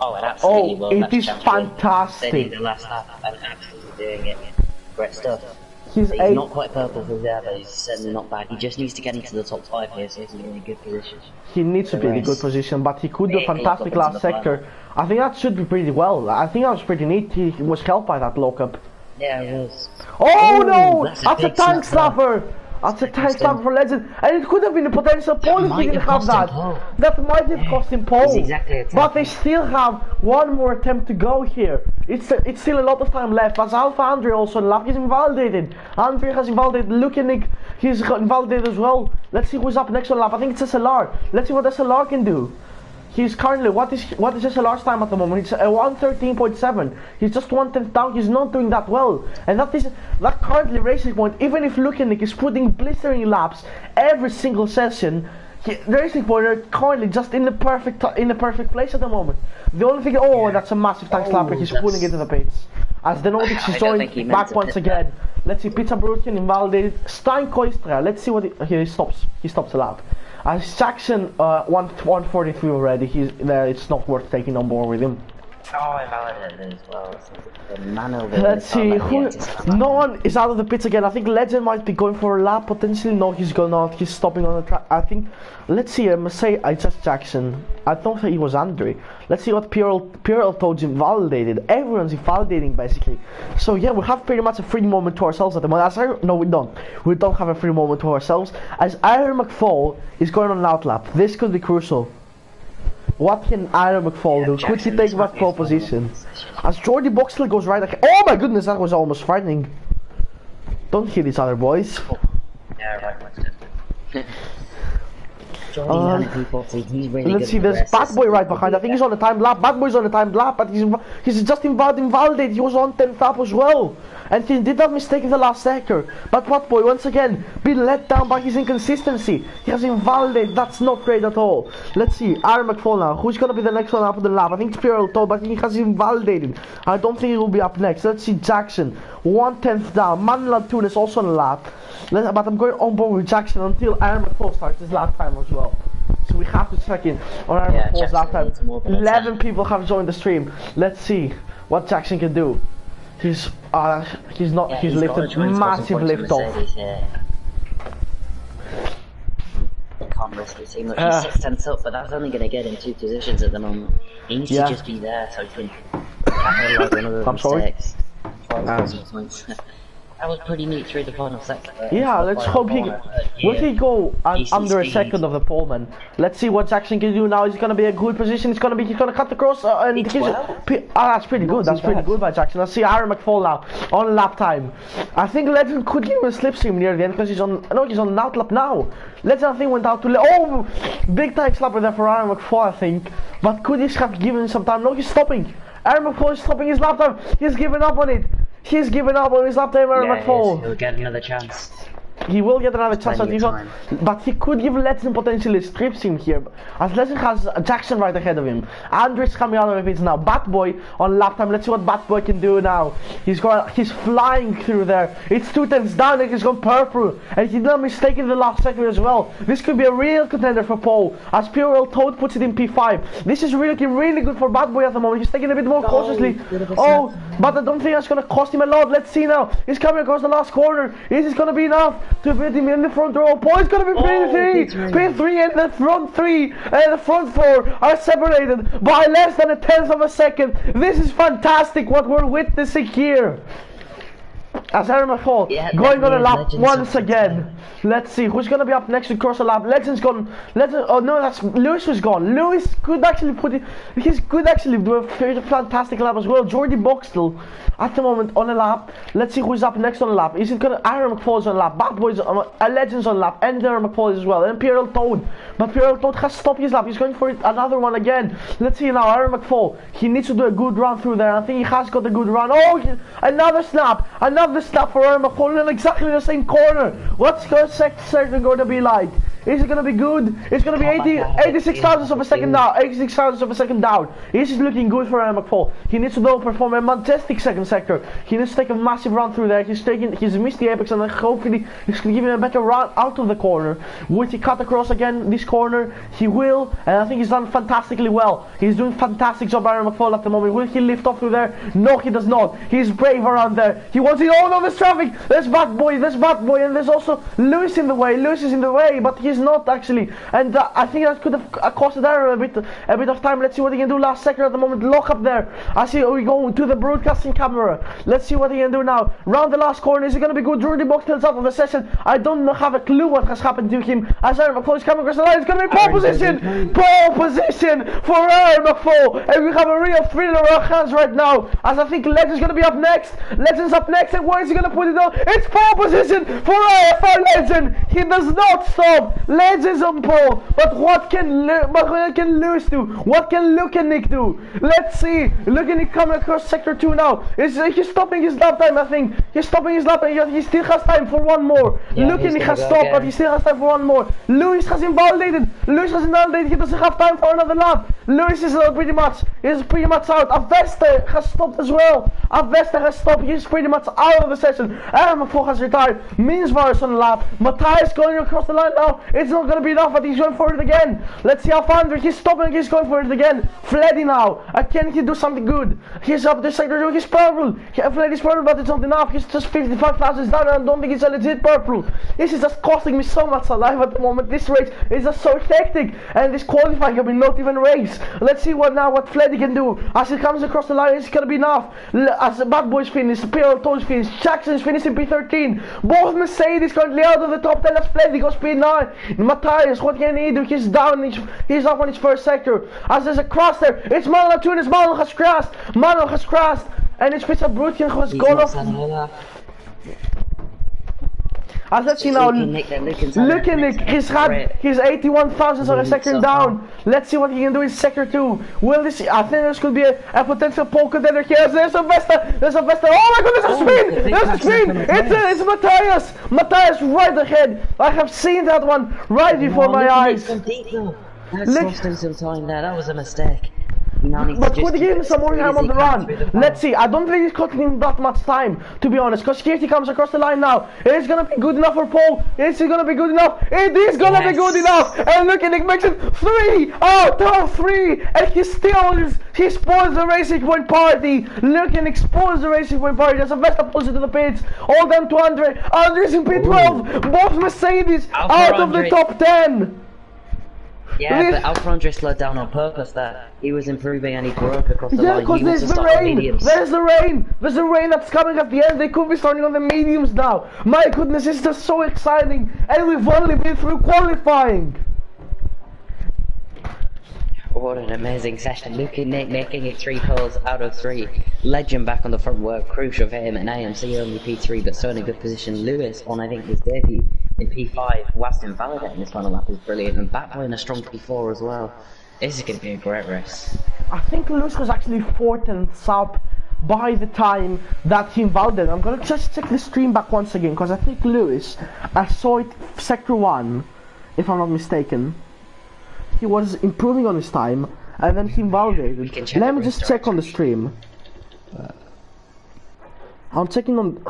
Oh, it absolutely will. It is fantastic. The last lap and absolutely doing it. Great stuff. He's not quite purple through there, but he's certainly not bad. He just needs to get into the top 5 here, so he's in a really good position. He needs to be in a good position, but he could do a fantastic last sector. I think that should be pretty well. I think that was pretty neat. He was helped by that lockup. Yeah, it was. Oh no! That's a tank slapper! That's a tank slapper for Legend. And it could have been a potential pole if he didn't have that. That might have cost him pole. But they still have one more attempt to go here. It's still a lot of time left. As Alpha Andre also lap is invalidated. Andre has invalidated. Luke and Nick He's got invalidated as well. Let's see who's up next on lap. I think it's SLR. Let's see what SLR can do. He's currently, what is SLR's time at the moment? It's 113.7. He's just 1/10 down. He's not doing that well. And that currently racing point, even if Lukanik is putting blistering laps every single session, the racing point are currently just in the perfect place at the moment. The only thing, that's a massive tank slapper. He's pulling into the pits. As the Nordics is joining back once again. Let's see, Pizza Brutkin invalidated. Stein Koistra, let's see what he stops. He stops a lap. As Jackson 143 already, he's there. It's not worth taking on board with him. Oh, invalidated as well. Let's see, no one is out of the pits again. I think Legend might be going for a lap, potentially. No, he's going out, he's stopping on the track. I think, let's see, I must say, it's just Jackson. I don't think he was Andre. Let's see what Pierre told him invalidated. Everyone's invalidating, basically. So yeah, we have pretty much a free moment to ourselves at the moment. No, we don't. We don't have a free moment to ourselves. As Aaron McFall is going on an outlap. This could be crucial. What can Aaron McFall do? Could he take back pole position? As Jordy Boxley goes right ahead. Oh my goodness, that was almost frightening. Don't hit each other, boys. Yeah, right. Let's see, there's Bad Boy right behind. I think he's on the timed lap. Bad Boy's on the timed lap, but he's just invalidated. He was on 10th lap as well. And he did that mistake in the last sector. But Bad Boy, once again, being let down by his inconsistency. He has invalidated. That's not great at all. Let's see, Aaron McFall now. Who's going to be the next one up on the lap? I think it's Pierre Todd, but he has invalidated. I don't think he will be up next. Let's see, Jackson. 1/10 down. Manuel Tune is also on the lap. But I'm going on board with Jackson until Aaron McFall starts his lap time as well. So we have to check in on Aaron McFall's lap time. 11 people have joined the stream. Let's see what Jackson can do. He's lifted massive lift off. Can't risk it too much. He's 6 tenths up, but that's only going to get him 2 positions at the moment. He needs to just be there so he can capitalize on other mistakes. That was pretty neat through the final sector. Yeah, let's hope will he go under a second of the pole, man. Let's see what Jackson can do now. He's gonna be a good position. He's gonna cut the cross and that's pretty good. That's pretty good by Jackson. Let's see Aaron McFall now on lap time. I think Legend could give him a slipstream near the end because he's on an outlap now. Legend I think went out to big time slapper there for Aaron McFall I think. But could he have given him some time? No, he's stopping. Aaron McFall is stopping his lap time. He's given up on it. He's given up on his lap time, Aaron McFall. He'll get another chance. He will get another chance, but he could give Legend potentially strips him here. As Legend has Jackson right ahead of him. Andres coming out of the pits now. Bat Boy on lap time. Let's see what Bat Boy can do now. He's flying through there. It's 2 tenths down and he's gone purple. And he did a mistake in the last sector as well. This could be a real contender for pole. As Purell Toad puts it in P5. This is really good for Bat Boy at the moment. He's taking a bit more cautiously. But I don't think that's going to cost him a lot. Let's see now. He's coming across the last corner. Is this going to be enough to put him in the front row? Boy's going to be P3. P3 and the front 3 and the front 4 are separated by less than 1/10 of a second. This is fantastic what we're witnessing here. As Aaron McFall going on a lap once again. Let's see who's gonna be up next to cross a lap. Legend's gone. Oh no, that's Lewis was gone. Lewis could actually do a very fantastic lap as well. Jordy Boxtel at the moment on a lap. Let's see who's up next on a lap. Is it gonna Aaron McFall's on a lap? Bad Boys Legend's on a lap, and Aaron McFall as well, and Pierre Toad. But Pierre Toad has stopped his lap. He's going for another one again. Let's see now. Aaron McFall. He needs to do a good run through there. I think he has got a good run. Another snap. Another snap for Aaron McFall in exactly the same corner. What's the second going to be like? Is it going to be good? It's going to be 86 thousandths of a second down. 86 thousandths of a second down. This is looking good for Aaron McFall. He needs to go perform a majestic second sector. He needs to take a massive run through there. He's missed the apex, and hopefully he's going to give him a better run out of the corner. Will he cut across again this corner? He will, and I think he's done fantastically well. He's doing fantastic job, Aaron McFall, at the moment. Will he lift off through there? No, he does not. He's brave around there. He wants it. Oh no, there's traffic. There's Bat Boy, and there's also Lewis in the way. Lewis is in the way, but he's he's not actually, and I think that could have costed Aaron a bit of time. Let's see what he can do last second at the moment. Lock up there. I see we go to the broadcasting camera. Let's see what he can do now. Round the last corner, is it going to be good? Jordy Boxtel's out of the session. I don't have a clue what has happened to him. As Aaron McFall is coming across the line, it's going to be pole position! Pole position for Aaron McFall! And we have a real thriller in our hands right now. As I think Legend's going to be up next. Legend's up next, and where is he going to put it on? It's pole position for AFR Legend! He does not stop! Legend's on pole! But what can Lewis do? What can Luke and Nick do? Let's see! Look at Nick coming across sector 2 now. He's stopping his lap time, I think. He's stopping his lap time. He still has time for one more. Yeah, Look at Nick has stopped, but he still has time for one more. Lewis has invalidated. Lewis has invalidated. He doesn't have time for another lap. Lewis is pretty much out. Avesta has stopped as well. Avesta has stopped. He's pretty much out of the session. Aaron McFall has retired. Minsvar on the lap. Matthias going across the line now. It's not going to be enough, but he's going for it again. Let's see how far he's stopping. He's going for it again. Fleddy now. Can he do something good? He's up the sector. He's purple. Fleddy's purple, but it's not enough. He's just 55,000 down, and I don't think it's a legit purple. This is just costing me so much alive at the moment. This race is just so hectic, and this qualifying, I mean, not even race. Let's see what Fleddy can do. As he comes across the line, it's going to be enough. As the Bad Boys finish, Pierre Toes finish, Jackson's finishing P13. Both Mercedes currently out of the top 10. As Fleddy goes P9. Matthias, what can he do? He's down. He's up on his first sector. As there's a cross there, it's Manuel Tunis. Manuel has crashed. And it's Peter Brutkin who has gone off. As let's see now, look at Nick, he's had his 81,000 on a second down. Let's see what he can do in sector 2. Will this, I think this could be a potential pole contender here. There's a Vesta, oh my goodness, there's a spin, it's Matthias. Matthias right ahead. I have seen that one right before my eyes. That's lost him some time there, that was a mistake. But could he give him some more time on the run? Let's see. I don't think he's costing him that much time, to be honest. Because here he comes across the line now. It's gonna be good enough for Paul. Is it gonna be good enough? It is gonna be good enough. And look at Nick makes it 3 out of 3. And he spoils the Racing Point party. Look at Nick spoils the Racing Point party. There's a Vesta pulls it to the pits. All down to Andre. Andre's in P12. Both Mercedes out of the top 10. Yeah, but Alfondre slowed down on purpose there. He was improving and he broke across the line. Because there's the rain. There's the rain that's coming at the end. They could be starting on the mediums now. My goodness, it's just so exciting. And we've only been through qualifying. What an amazing session. Luke and Nick making it 3 poles out of 3. Legend back on the front work, crucial for him, and AMC only P3 but still in a good position. Lewis on I think his debut in P5 whilst invalidating this final lap is brilliant, and Batboy in a strong P4 as well. This is going to be a great race. I think Lewis was actually 4th and sub by the time that he invalidated. I'm going to just check the stream back once again because I think Lewis, I saw it sector 1 if I'm not mistaken. He was improving on his time and then he invalidated. Let me just check on the stream. I'm checking on.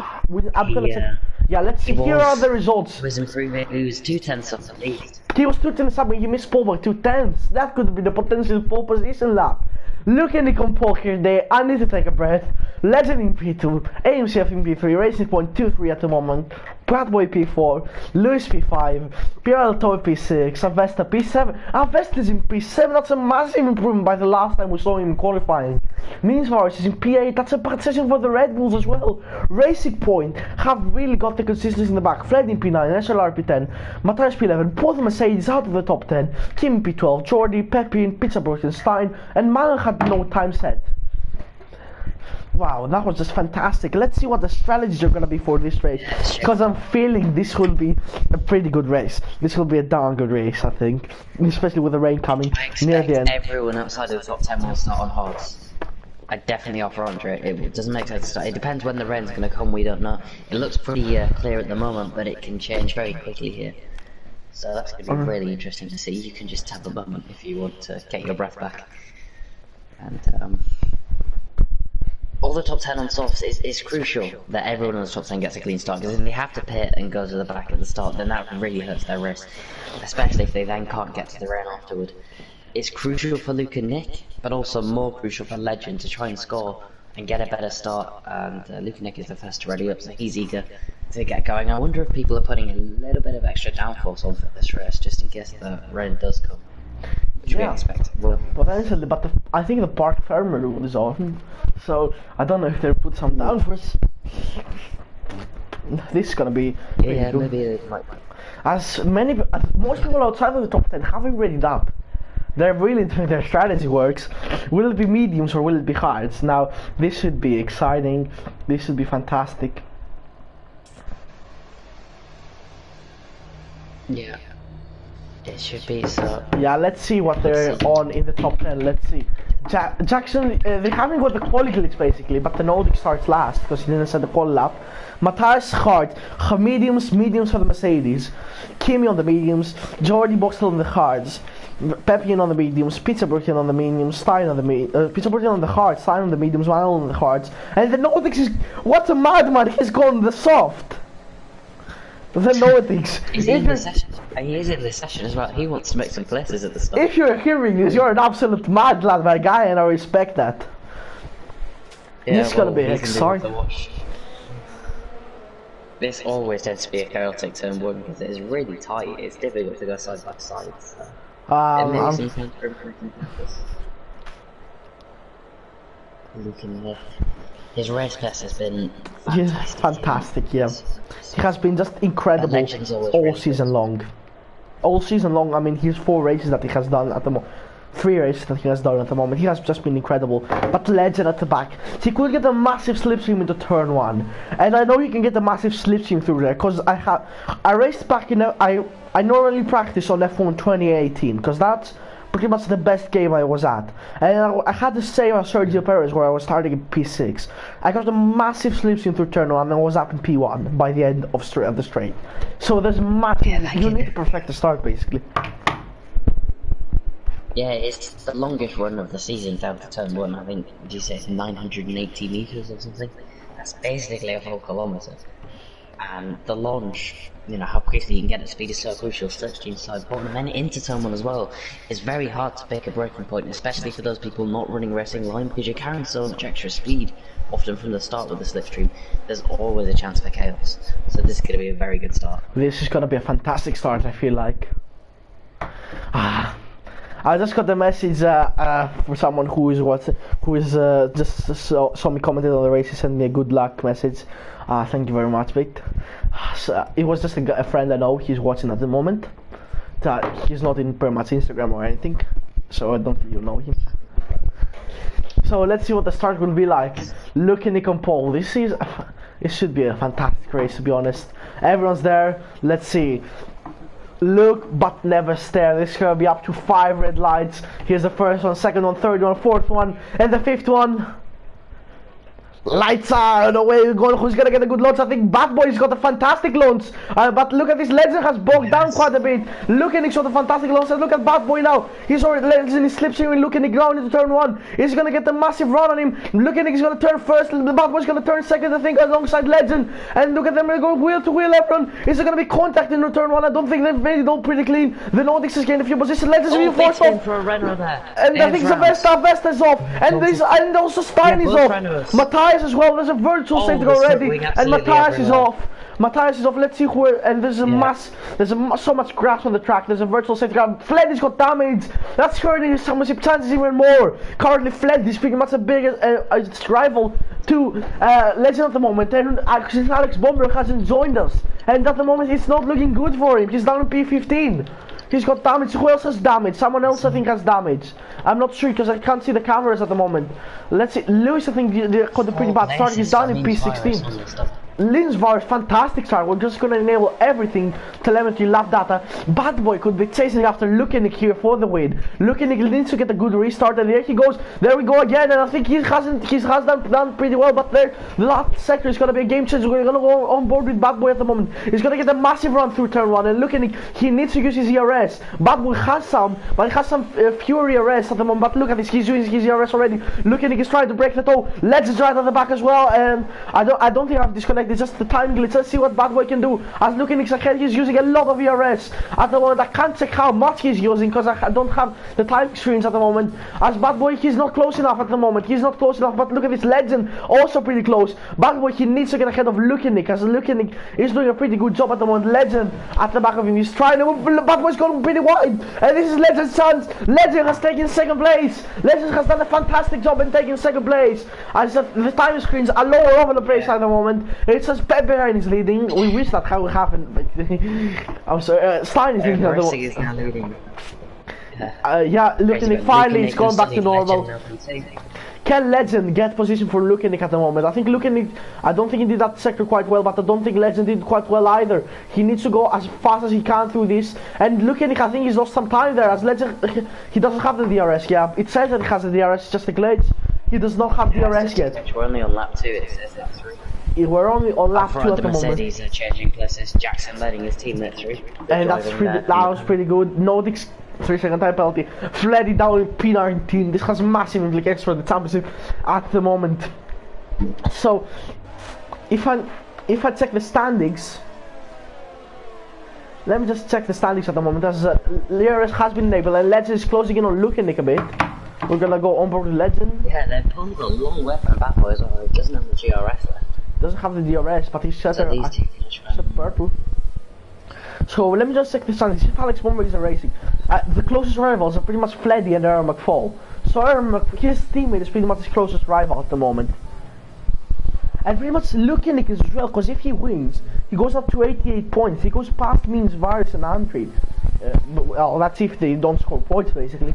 I'm gonna check. Yeah, let's see. Here are the results. He was improving. He was 2 tenths off at least. He was 2 tenths up, but he missed pole by 2 tenths. That could be the potential pole position lap. Look at the pole here. I need to take a breath. Legend in P2, AMCF in P3, Racing Point 2-3 at the moment. Bradboy P4, Lewis P5, Pierre Toy P6, Avesta P7. Avesta is in P7, that's a massive improvement by the last time we saw him in qualifying. Minsvar is in P8, that's a bad session for the Red Bulls as well. Racing Point have really got the consistency in the back. Fred in P9, SLR P10, Matthias P11, both Mercedes out of the top 10, Kim P12, Jordi, Pepin, Pizza Stein, and Manuel had no time set. Wow, that was just fantastic. Let's see what the strategies are going to be for this race. Because I'm feeling this will be a pretty good race. This will be a darn good race, I think. Especially with the rain coming near the end. Everyone outside of the top 10 will start on hards. I definitely offer Andre. It doesn't make sense to start. It depends when the rain's going to come, we don't know. It looks pretty clear at the moment, but it can change very quickly here. So that's going to be really interesting to see. You can just have a moment if you want to get your breath back. And all the top 10 on softs is crucial that everyone in the top 10 gets a clean start, because if they have to pit and go to the back at the start, then that really hurts their race, especially if they then can't get to the rain afterward. It's crucial for Luke and Nick, but also more crucial for Legend to try and score and get a better start, and Luke and Nick is the first to ready up, so he's eager, to get going. I wonder if people are putting a little bit of extra downforce on for this race, just in case the rain does come. Which we expect it will. Potentially, but I think the park thermal rule is on, so I don't know if they put some downforce. This is gonna be Yeah, good. maybe it might. As most people outside of the top 10 haven't read it up. They're really doing their strategy works. Will it be mediums or will it be hards? Now, this should be exciting. This should be fantastic. Yeah. It should be so. Yeah, let's see what they're on in the top 10. Let's see. Jackson, they haven't got the quali glitch basically, but the Nordic starts last because he didn't set the quali lap. Matthias hard, mediums for the Mercedes, Kimi on the mediums, Jordi Boxtel on the hards, Peppian on the mediums, Pizzaburtian on the mediums, Stein on the Pizzaburtian on the hards, Stein on the mediums, Van on the hards, and the Nordics is what a madman, he's gone the soft. The Nordics. Is he in this session? He is in this session as well. He wants to make some places at the start. If you're hearing this, you're an absolute mad lad, my guy, and I respect that. Yeah, This is gonna be exciting. This always tends to be a chaotic turn one because it is really tight. It's difficult to go side by side. So. Looking left. His race pass has been fantastic. Fantastic, yeah. He has been just incredible all season long. All season long, I mean, his 4 races that he has done at the moment. 3 races that he has done at the moment. He has just been incredible. But Legend at the back. He could get a massive slipstream into turn 1. And I know he can get a massive slipstream through there. Because I raced back in I normally practice on F1 2018. Because that's pretty much the best game I was at. And I had the same as Sergio Perez where I was starting in P6. I got a massive slipstream through turn 1 and I was up in P1 by the end of the straight. So there's massive, you need to perfect the start basically. Yeah, it's the longest run of the season down to turn 1. I think, would you say it's 980 meters or something? That's basically a full kilometer. And the launch, you know, how quickly you can get at speed is so crucial. Slipstream is so important. And then into turn 1 as well. It's very hard to pick a breaking point, especially for those people not running racing line, because you're carrying so much extra speed, often from the start with the slipstream. There's always a chance for chaos. So this is going to be a very good start. This is going to be a fantastic start, I feel like. I just got the message for someone who just saw me commented on the race. He sent me a good luck message. Thank you very much, mate. So, it was just a friend I know. He's watching at the moment. He's not in pretty much Instagram or anything, so I don't think you know him. So let's see what the start will be like. Look in the pole. It should be a fantastic race, to be honest. Everyone's there. Let's see. Look but never stare. This is gonna be up to 5 red lights. Here's the first one, second one, third one, fourth one, and the 5th one. Lights are away we go. Who's gonna get a good launch? I think Bad Boy's got a fantastic launch. But look at this, Legend has bogged down quite a bit. Lukenik got a fantastic launch. And look at Bad Boy now. He's already Legend, he slips in with Lukenik ground into turn 1. He's gonna get a massive run on him. Lukenik is gonna turn first. The Bad Boy's gonna turn second, I think, alongside Legend. And look at them, they're going wheel to wheel, everyone. Is there gonna be contact in turn 1? I don't think they've made it all pretty clean. The Nordics is getting a few positions. Legend's being forced off. For a runner there. And I think Vesta is off. And also Stein is off. Matthias as well. There's a virtual safety already, and Matthias is off. Matthias is off. Let's see who. And there's so much grass on the track. There's a virtual safety car. Fleddy's got damage. That's hurting his championship chances even more. Currently, Fleddy's pretty much a biggest rival to Legend at the moment. And Alex Bomber hasn't joined us, and at the moment it's not looking good for him. He's down in P15. He's got damage. Who else has damage? Someone else I think has damage. I'm not sure because I can't see the cameras at the moment. Let's see. Lewis I think got a pretty bad start. He's down in P16. Linsvar, fantastic start. We're just gonna enable everything, telemetry, lap data. Bad Boy could be chasing after Lukenik here for the win. Lukenik needs to get a good restart, and there he goes. There we go again, and I think he has done pretty well. But there, the last sector is gonna be a game changer. We're gonna go on board with Bad Boy at the moment. He's gonna get a massive run through turn 1, and Lukenik, he needs to use his ERS. Bad Boy has some, but he has some fewer ERS at the moment. But look at this, he's using his ERS already. Lukenik is trying to break the toe. Legend's right at the back as well, and I don't think I've disconnected effect, it's just the time glitch. Let's see what Bad Boy can do. As looking ahead, he's using a lot of ERS. At the moment, I can't check how much he's using because I don't have the time screens at the moment. As Bad Boy, he's not close enough at the moment. He's not close enough, but look at this Legend, also pretty close. Bad Boy, he needs to get ahead of Lukinik, as Lukinik is doing a pretty good job at the moment. Legend at the back of him, he's trying to, Bad Boy's going pretty wide, and this is Legend's chance. Legend has taken second place. Legend has done a fantastic job in taking second place. As the time screens are lower over the place at the moment. It says Pepperine is leading. We wish that would happen. I'm sorry, Stein is leading. Racing is now leading. Yeah, Lukinik finally is going back to normal. Can Legend get position for Lukinik at the moment? I think Lukinik, I don't think he did that sector quite well, but I don't think Legend did quite well either. He needs to go as fast as he can through this. And Lukinik, I think he's lost some time there, as Legend, he doesn't have the DRS, yeah. It says that he has the DRS, it's just a glitch. He does not have DRS yet. We're only on lap 2, it says lap 3. We're only on lap 2 at the moment. Mercedes are changing places, Jackson letting his teammate through. And that was pretty good. Nordics 3-second time penalty. Fleddy down in P19. This has massive implications for the championship at the moment. So, if I check the standings, let me just check the standings at the moment. As Lyris has been enabled and Legend is closing in on Lukinik a bit. We're gonna go on board with Legend. Yeah, they're pulling a long way from Bad Boy as well. He doesn't have the GRS left. Doesn't have the DRS, but he's shut So these two finish purple. So let me just check the standings. If Alex Bomberg is racing, the closest rivals are pretty much Fleddy and Aaron McFall. So his teammate is pretty much his closest rival at the moment. And pretty much Lukinik as well, because if he wins, he goes up to 88 points. He goes past Means, Varus and Antri. Well, that's if they don't score points basically.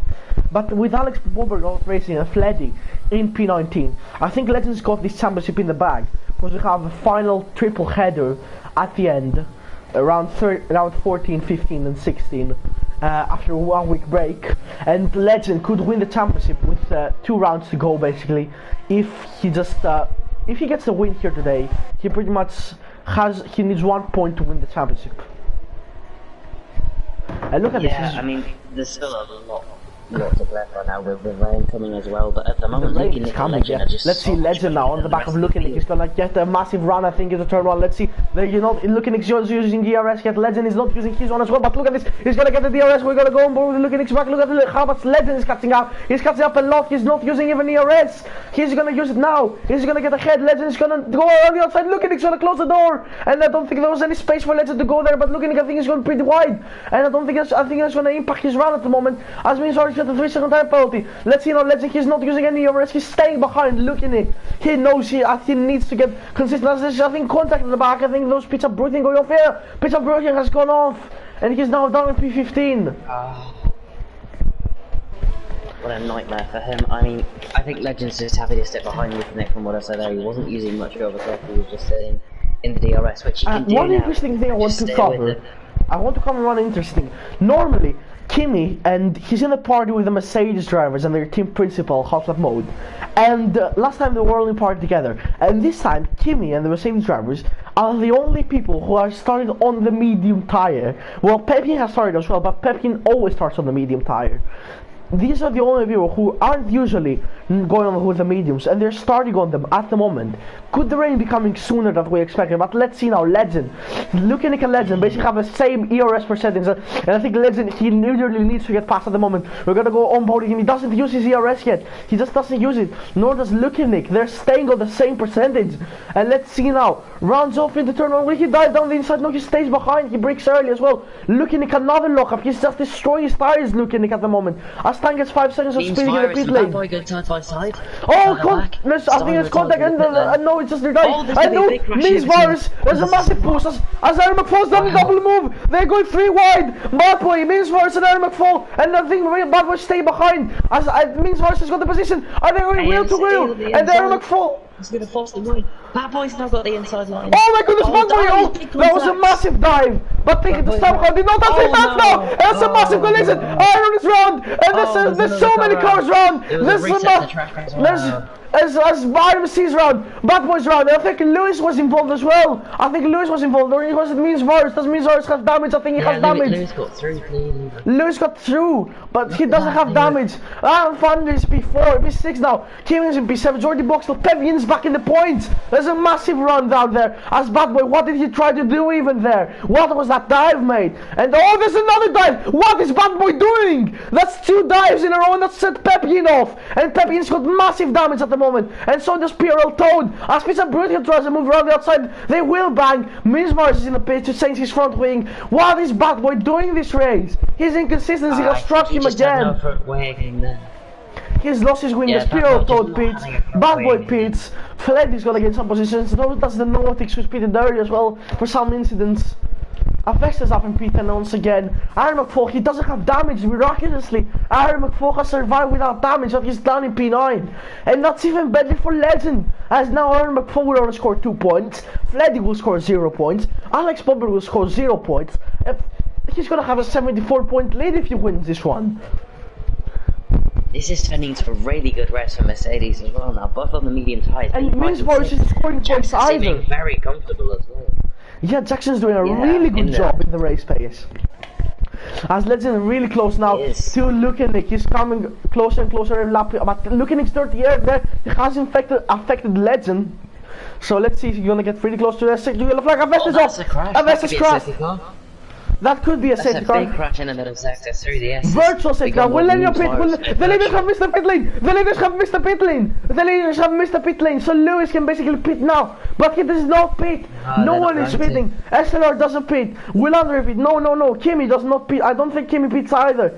But with Alex Bomberg racing and Fleddy in P19, I think Legend's got this championship in the bag. Because we have a final triple header at the end. Around 14, 15 and 16 after a 1 week break, and Legend could win the championship with 2 rounds to go basically. If he just if he gets a win here today, he pretty much he needs 1 point to win the championship. And look at this. Yeah, I mean, there's still a lot of left right now with the rain coming as well, but at the moment Lukinik is coming, yeah. Let's see Legend now on the back of Lukinik. He's gonna get a massive run, I think, in the turn one. Let's see. There, you know, Lukinik's using DRS yet. Legend is not using his one as well, but look at this. He's gonna get the DRS. We're gonna go on board with Lukinik's back. Look at how much Legend is catching up. He's catching up a lot. He's not using even DRS. He's gonna use it now. He's gonna get ahead. Legend is gonna go on the outside. Lukinik's gonna close the door, and I don't think there was any space for Legend to go there. But Lukinik, I think, is going pretty wide, and I think that's gonna impact his run at the moment. As means already got the 3-second time penalty. Let's see now, Legend, he's not using any DRS. He's staying behind Lukinik. He knows he needs to get consistent. There's I think contact in the back. I think those pits of breathing going off here. Pits of breathing has gone off, and he's now down at P15. What a nightmare for him. I mean, I think Legend's just happy to step behind Lukinik from what I said there. He wasn't using much overclock, he was just sitting in the DRS, which he can do one now. Interesting thing I want to cover. I want to cover one interesting. Normally, Kimi, and he's in a party with the Mercedes drivers and their team principal, hot lap mode. And last time they were all in party together. And this time, Kimi and the Mercedes drivers are the only people who are started on the medium tire. Well, Pepin has started as well, but Pepin always starts on the medium tire. These are the only people who aren't usually going on with the mediums, and they're starting on them at the moment. Could the rain be coming sooner than we expected? But let's see now. Legend, Lukinik and Legend basically have the same ERS per settings, and I think Legend, he literally needs to get past at the moment. We're gonna go on board him. He doesn't use his ERS yet. He just doesn't use it. Nor does Lukinik. They're staying on the same percentage. And let's see now. Rounds off into turn one. Will he dive down the inside? No, he stays behind. He breaks early as well. Lukinik, another lockup. He's just destroying his tires. Lukinik at the moment. Astan gets 5 seconds of speeding in the pit lane. Oh, I think it's contact, and no, it's just their dive. I know, Means Virus, there's a massive push, as Aaron McFall's done a double move. They're going 3 wide. Bad Boy, Means Virus and Aaron McFall, and I think Bad Boy stay behind, as Means Virus has got the position, and they're going wheel to wheel, and Aaron McFall. He's going to force them away. Bad Boy's now got the inside line. Oh my goodness, Bad Boy, that was a massive dive, but they somehow did not take that now, and that's a massive collision. Aaron is round, and there's so many cars round. There's as RMC's round, Bad Boy's round. I think Lewis was involved as well. I think Lewis was involved, or because it means Varus. Doesn't mean Varus has damage. I think he has damage. Lewis got through clearly. Lewis got through, but he doesn't have damage. Aaron Thunder is P4, P6 now. Kevin is in P7. Jordy Boxtel, Pevian's back in the point. There's a massive run down there. As Bad Boy, what did he try to do even there? What was that dive, mate? And oh, there's another dive. What is Bad Boy doing? That's 2 dives in a row, and that set Pepian off. And Pepian's got massive damage at the moment. And so does PRL Toad. As Pizza Brutian tries to move around the outside, they will bang. Mars is in the pitch to change his front wing. What is Bad Boy doing this race? His inconsistency has struck him again. He's lost his wingers. PRL Toad pits. Bad Boy pits. Fleddy's gonna get some positions. That's the Nordics who's pitted early as well for some incidents. Avesta's up in P10 once again. Aaron McFall, he doesn't have damage miraculously. Aaron McFall has survived without damage, but he's down in P9. And that's even better for Legend, as now Aaron McFall will only score 2 points. Fleddy will score 0 points. Alex Bomber will score 0 points. He's gonna have a 74-point lead if he wins this one. This is turning into a really good race for Mercedes as well now, both on the medium tires. And Mince Boris is scoring points either. Very comfortable as well. Yeah, Jackson's doing a really good job in the race pace. As Legend really close now to Lukanik. He's coming closer and closer every lap. But Lukanik's 30th there. He has affected Legend. So let's see if he's gonna get pretty close to the second yellow flag. Avesta's off. Avesta's crashed. That could be a safety car. That's a big crash in the middle of sector through the S. Virtual safety car. Will let pit. The leaders have missed the pit lane. The leaders have missed the pit lane. The leaders have missed the pit lane. So Lewis can basically pit now. But he does not pit. No one is pitting. SLR doesn't pit. Willander pit. No. Kimmy does not pit. I don't think Kimmy pits either.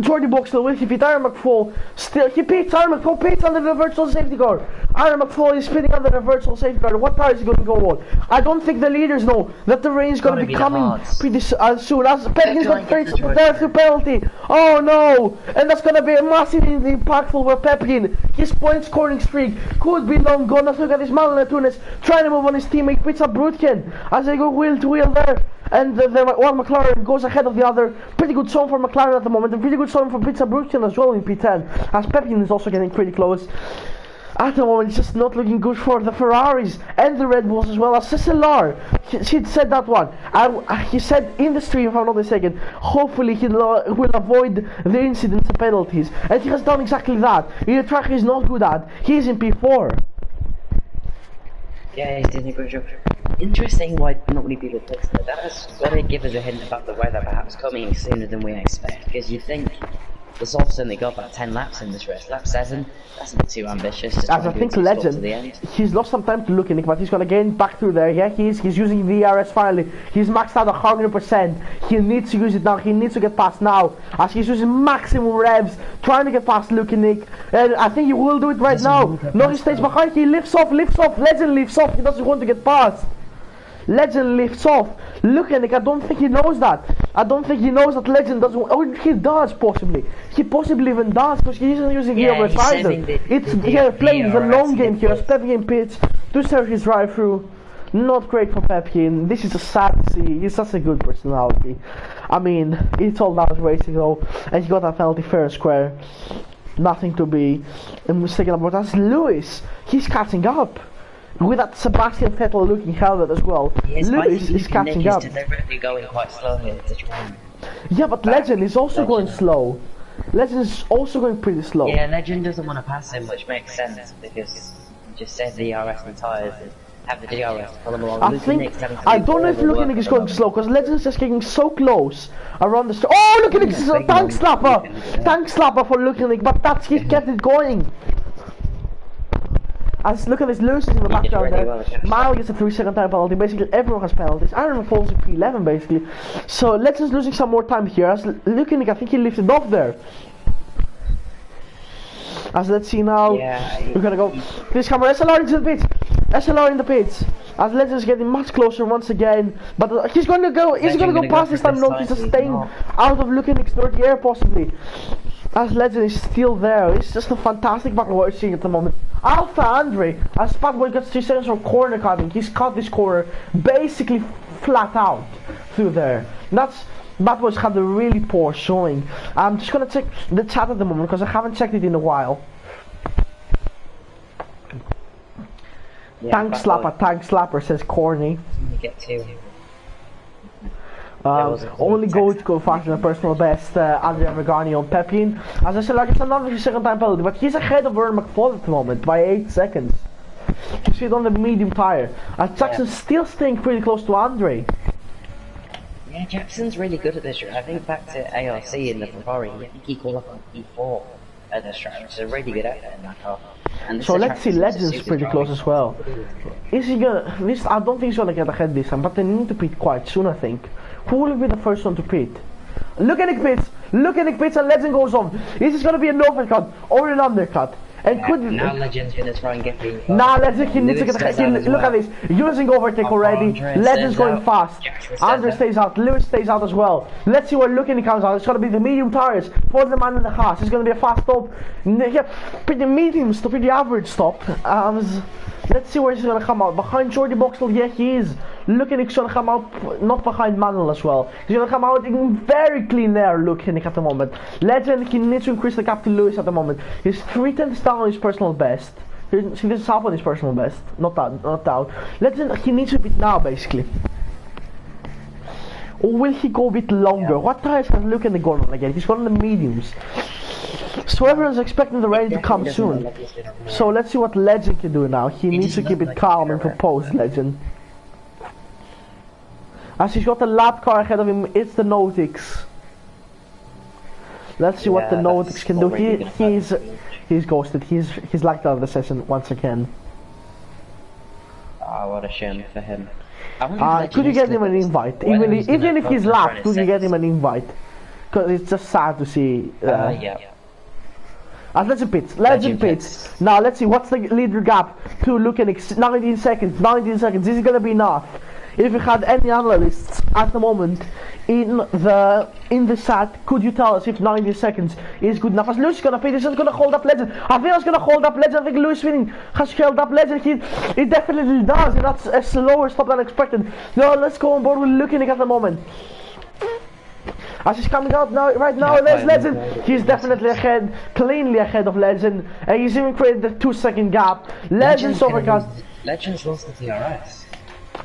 Jordy Boxtel will he pit. Aaron McFall still he pits. Aaron McFall pits under the virtual safety car. Aaron McFall is pitting under the virtual safety car. What tire is he going to go on? I don't think the leaders know that the rain is going to be coming pretty soon. As Pekin's got a penalty. Oh no! And that's going to be a massively impactful for Pepin. His point scoring streak could be long gone. Let's look at this Manuel Tunis trying to move on his teammate Pizza Brutkin as they go wheel to wheel there. And one McLaren goes ahead of the other. Pretty good song for McLaren at the moment, and pretty good song for Pizza Brutkin as well in P10. As Pepin is also getting pretty close. At the moment, it's just not looking good for the Ferraris and the Red Bulls as well as SLR. He said that one. He said in the stream, if I'm not mistaken, hopefully he will avoid the incidents and penalties. And he has done exactly that. In a track he's not good at, he's in P4. Yeah, he's doing a good job. Interesting why not many people picked that. That's got to give us a hint about the weather perhaps coming sooner than we expect. Because you think the Softs only got about 10 laps in this race. Lap 7, that's a bit too ambitious. As I think Legend, he's lost some time to Lukanik, but he's gonna get back through there. Yeah, he's using the ERS finally. He's maxed out 100%. He needs to use it now. He needs to get past now. As he's using maximum revs, trying to get past Lukanik. And I think he will do it right now. No, he stays behind. He lifts off. Legend lifts off. He doesn't want to get past. Legend lifts off. Lukanik, I don't think he knows that. I don't think he knows that Legend doesn't. Oh, he does possibly. He possibly even does because he isn't using ERS either. It's here playing the long game here. Stepping in pits to serve his drive through. Not great for Pepin. This is a sad to see. He's such a good personality. I mean, it's all about racing though, and he got that penalty fair and square. Nothing to be mistaken about. That's Lewis. He's catching up. With that Sebastian Vettel looking helmet as well. Yes, Lewis is catching up. Deliberately going quite slowly at this one. Yeah, but Legend is also going slow. Legend is also going pretty slow. Yeah, Legend doesn't want to pass him, which makes sense because he just said the DRS and tyres and have the DRS pull him along. I don't know if Lukanik is going slow because Legend's just getting so close around the. Oh, Lukanik is a tank slapper! Tank slapper for Lukanik, but that's he kept it going. As look at this, Lewis is in the background there. Mile gets a 3-second time penalty. Basically, everyone has penalties. Aaron falls in P11 basically. So let's just losing some more time here. As Lukanik, I think he lifted off there. As let's see now, we're gonna go. Please come on, SLR into the pits. SLR in the pits. As Legend is getting much closer once again, but he's gonna go. Is he gonna go past this time? No, he's just staying out of Lukanik's dirty air possibly. As Legend is still there. It's just a fantastic battle we're seeing at the moment. Alpha Andre, as Fatboy gets 3 seconds from corner cutting, he's cut this corner basically flat out through there. That's Batboy's had a really poor showing. I'm just gonna check the chat at the moment because I haven't checked it in a while. Yeah, tank Bad slapper, Boy. tank slapper says corny. You get 2. was a cool Only go text. to go faster than personal best, Andrea Regani on Pepin. As I said, like, it's another second time penalty, but he's ahead of Vernon McFall at the moment by 8 seconds. You see it on the medium tire. Jackson's still staying pretty close to Andre. Yeah, Jackson's really good at this track. I think back to ARC in the Ferrari, I think he qualified P4 at this track, which is a really good effort in that car. And this So is a let's track see, that's Legends suited pretty driving. close as well. Is he gonna, this, I don't think he's gonna get ahead this time, but they need to pit quite soon, I think. Who will be the first one to pit? Look at Nick Pitts, and Legend goes on. Is this gonna be an overcut or an undercut? And Yeah, could now Legend's gonna try and get the... Now Legend, he needs to get ahead. Look at this, using overtake already. Andre Legend's stays going out. fast. Jackson stays Andre out. stays out, Lewis stays out as well. Let's see where Lukin comes out. It's gonna be the medium tires for the man in the Haas. It's gonna be a fast stop. Yeah, pretty medium stop, pretty average stop. Let's see where he's gonna come out. Behind Jordy Boxall, yeah, he is. Lukin gonna come out, not behind Manuel as well. He's gonna come out in very clean there, Lukin at the moment. Legend, he needs to increase the gap to Lewis at the moment. He's 3 tenths down on his personal best. See, this is half on his personal best. Not down. Legend, he needs to beat now, basically. Or will he go a bit longer? Yeah. What tires has Lukin gone on again? He's gone on the mediums. So everyone's expecting the rain to come soon. So let's see what Legend can do now. He needs to keep it calm and composed, Legend. As he's got the lap car ahead of him, it's the Notix. Let's see what the Notix can do. He's ghosted. He's locked out of the session once again. Oh, what a shame for him. I wonder if Legend Could you is get him an gonna- invite? whether he's Even gonna if he's focus on lapped, trying could to you get set- him an invite? Because it's just sad to see. Yeah. Legend pits. Legend pits. Now let's see what's the leader gap to Lukin. 19 seconds. 19 seconds. This is gonna be enough. If you had any analysts at the moment in the chat, could you tell us if 90 seconds is good enough? As Lewis is gonna pit, this is gonna hold up Legend. I think it's gonna hold up Legend. I think Lewis winning has held up Legend. He definitely does, and that's a slower stop than expected. Now let's go on board with Lukin at the moment. As he's coming out now, right now, there's Legend. He's definitely ahead, cleanly ahead of Legend, and he's even created the 2-second gap. Legend's overcut. Legend's lost the TRS.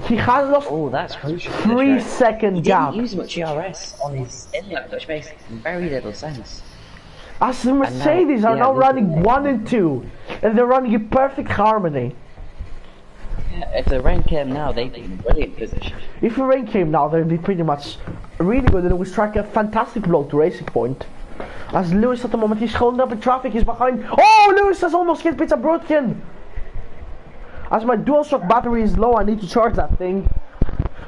He has lost Oh, that's crucial. 3-second He gap. didn't use much TRS on his inlet, which makes very little sense. As the Mercedes are yeah, now they- running 1 and 2, and they're running in perfect harmony. Yeah, if the rain came now, they'd be in a brilliant position. If the rain came now, they'd be pretty much really good, and it would strike a fantastic blow to Racing Point. As Lewis at the moment, he's holding up in traffic, he's behind. Oh, Lewis has almost hit Peter Brutkin. As my DualShock battery is low, I need to charge that thing.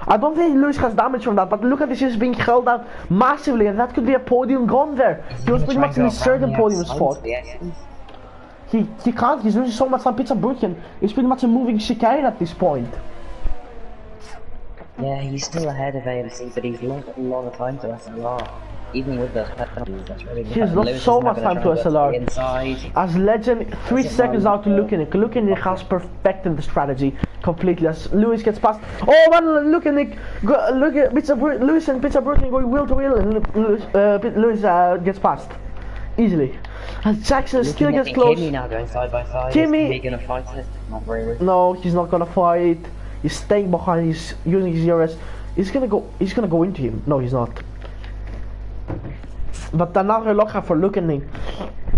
I don't think Lewis has damage from that, but look at this, he's being held out massively, and that could be a podium gone there. He was pretty much in a certain podium spot. He can't, he's losing so much time. Peter Brutkin is pretty much a moving chicane at this point. Yeah, he's still ahead of AMC, but he's lost a lot of time to SLR. Even with those penalties, that's really good. He's lost Lewis so is now much gonna time try to and go SLR. the inside. As Legend, 3 seconds out to Lukinik. Lukinik has perfected the strategy completely. As Lewis gets past. Oh man, Lukinik, look at Lewis and Peter Brutkin going wheel to wheel, and Lewis gets past easily. As Jackson still Looking gets at close. Kimmy now going side by side. Kimmy- Is he gonna fight it? Not very well. No, he's not gonna fight. He's staying behind. He's using his ERS. He's gonna go into him. No, he's not. But another lockup for Lukinik.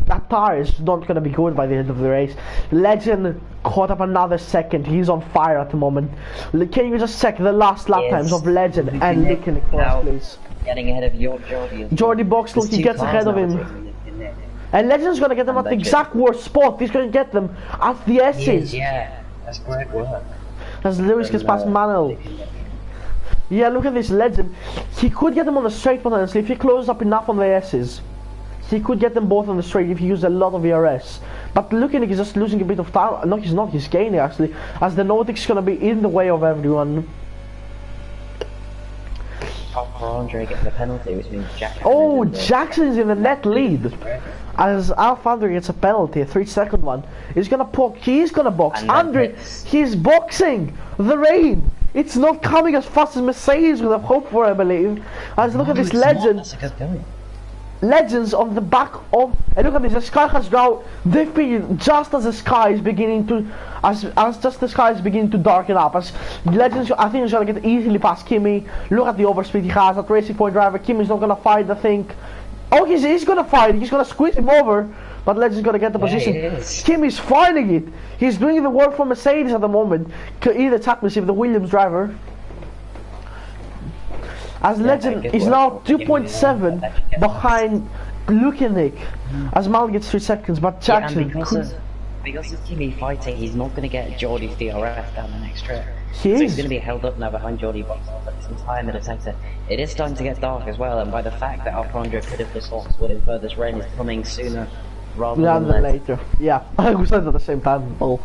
That tire is not gonna be good by the end of the race. Legend caught up another second. He's on fire at the moment. Can you just check the last lap Yes. times of Legend and Lukinik for us, Now- please? Getting ahead of your Jordy. Jordy Boxall, There's he 2 gets cars ahead of now him. between them. And Legend's gonna get them at the Legend. exact worst spot. He's gonna get them at the He S's. is, yeah. That's great work. As Lewis gets past Manuel. Yeah, look at this Legend. He could get them on the straight potentially if he closes up enough on the S's. He could get them both on the straight if he used a lot of ERS. But Lukinik is just losing a bit of time. No, he's not. He's gaining actually. As the Nautic's is gonna be in the way of everyone. For Andre getting the penalty, which means Jackson. Oh, is in the- Jackson's in the net lead. As Alfandre gets a penalty, a 3-second one. He's gonna poke. He's gonna box. And then Andre, hits. he's boxing the rain. It's not coming as fast as Mercedes would have hoped for, I believe. As look at this it's not. Legend. That's a good going. Legends on the back of, and look at this, the Sky has now, they've been, just as the sky is beginning to, as just the sky is beginning to darken up, as Legends, I think he's gonna get easily past Kimi. Look at the overspeed he has, that Racing Point driver. Kimi's not gonna fight, I think. Oh, he's gonna fight, he's gonna squeeze him over, but Legend's gonna get the position. Kimi's fighting it, he's doing the work for Mercedes at the moment. Either attack receive the Williams driver. As Legend is now 2.7 behind Lukinik, as Mal gets 3 seconds, but Jackson because of Kimi fighting, he's not going to get Jordy's DRS down the next strip. He so is. He's going to be held up now behind Jordy Boxall for some time in the sector. It is starting to get dark as well, and by the fact that R13 could have just lost would infer this rain is coming sooner rather than later. Yeah, we said at the same time. Oh.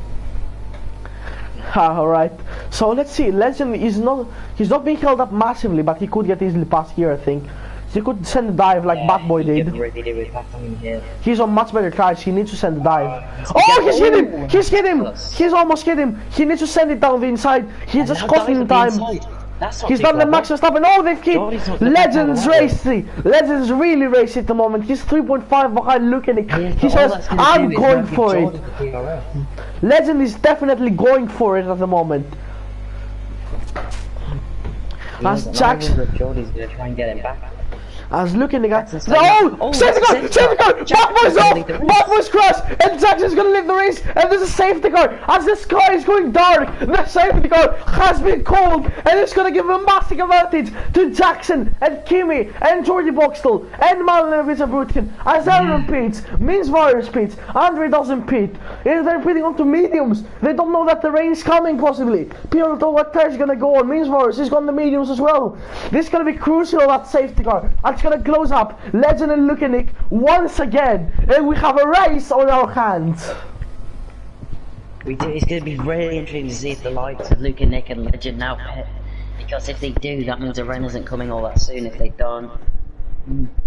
Alright, so let's see. Legend is he's not being held up massively, but he could get easily past here, I think. He could send a dive like Bad Boy did. He's on much better tries, he needs to send a dive. Oh, he's hit him! He's hit him! He's almost hit him! He needs to send it down the inside. He's just costing him time. He's done the Max Verstappen. Oh, they've kept Legends racing. Legends really racing at the moment. He's 3.5 behind Lukinik. He says, I'm going for it. Legend is definitely going for it at the moment. As Jackson. Jordy's gonna try and get him back. I was looking at the guy. Oh! Save the car! Save the car! Bad Boy's off! Bad Boy's crashed! And Jackson's gonna leave the race! And there's a safety car! As the sky is going dark, the safety car has been called! And it's gonna give a massive advantage to Jackson and Kimi and Jordy Boxall and Malinovic and Brutin. As Aaron pits, Means Virus pits, Andre doesn't pit. And they're pitting onto mediums. They don't know that the rain is coming possibly. People don't know what tire's gonna go on. Means Virus is on the mediums as well. This is gonna be crucial, that safety car. It's gonna close up Legend and Lukinik once again, and we have a race on our hands. It's gonna be really interesting to see if the likes of Lukinik and Legend now pit, because if they do, that means the rain isn't coming all that soon. If they don't,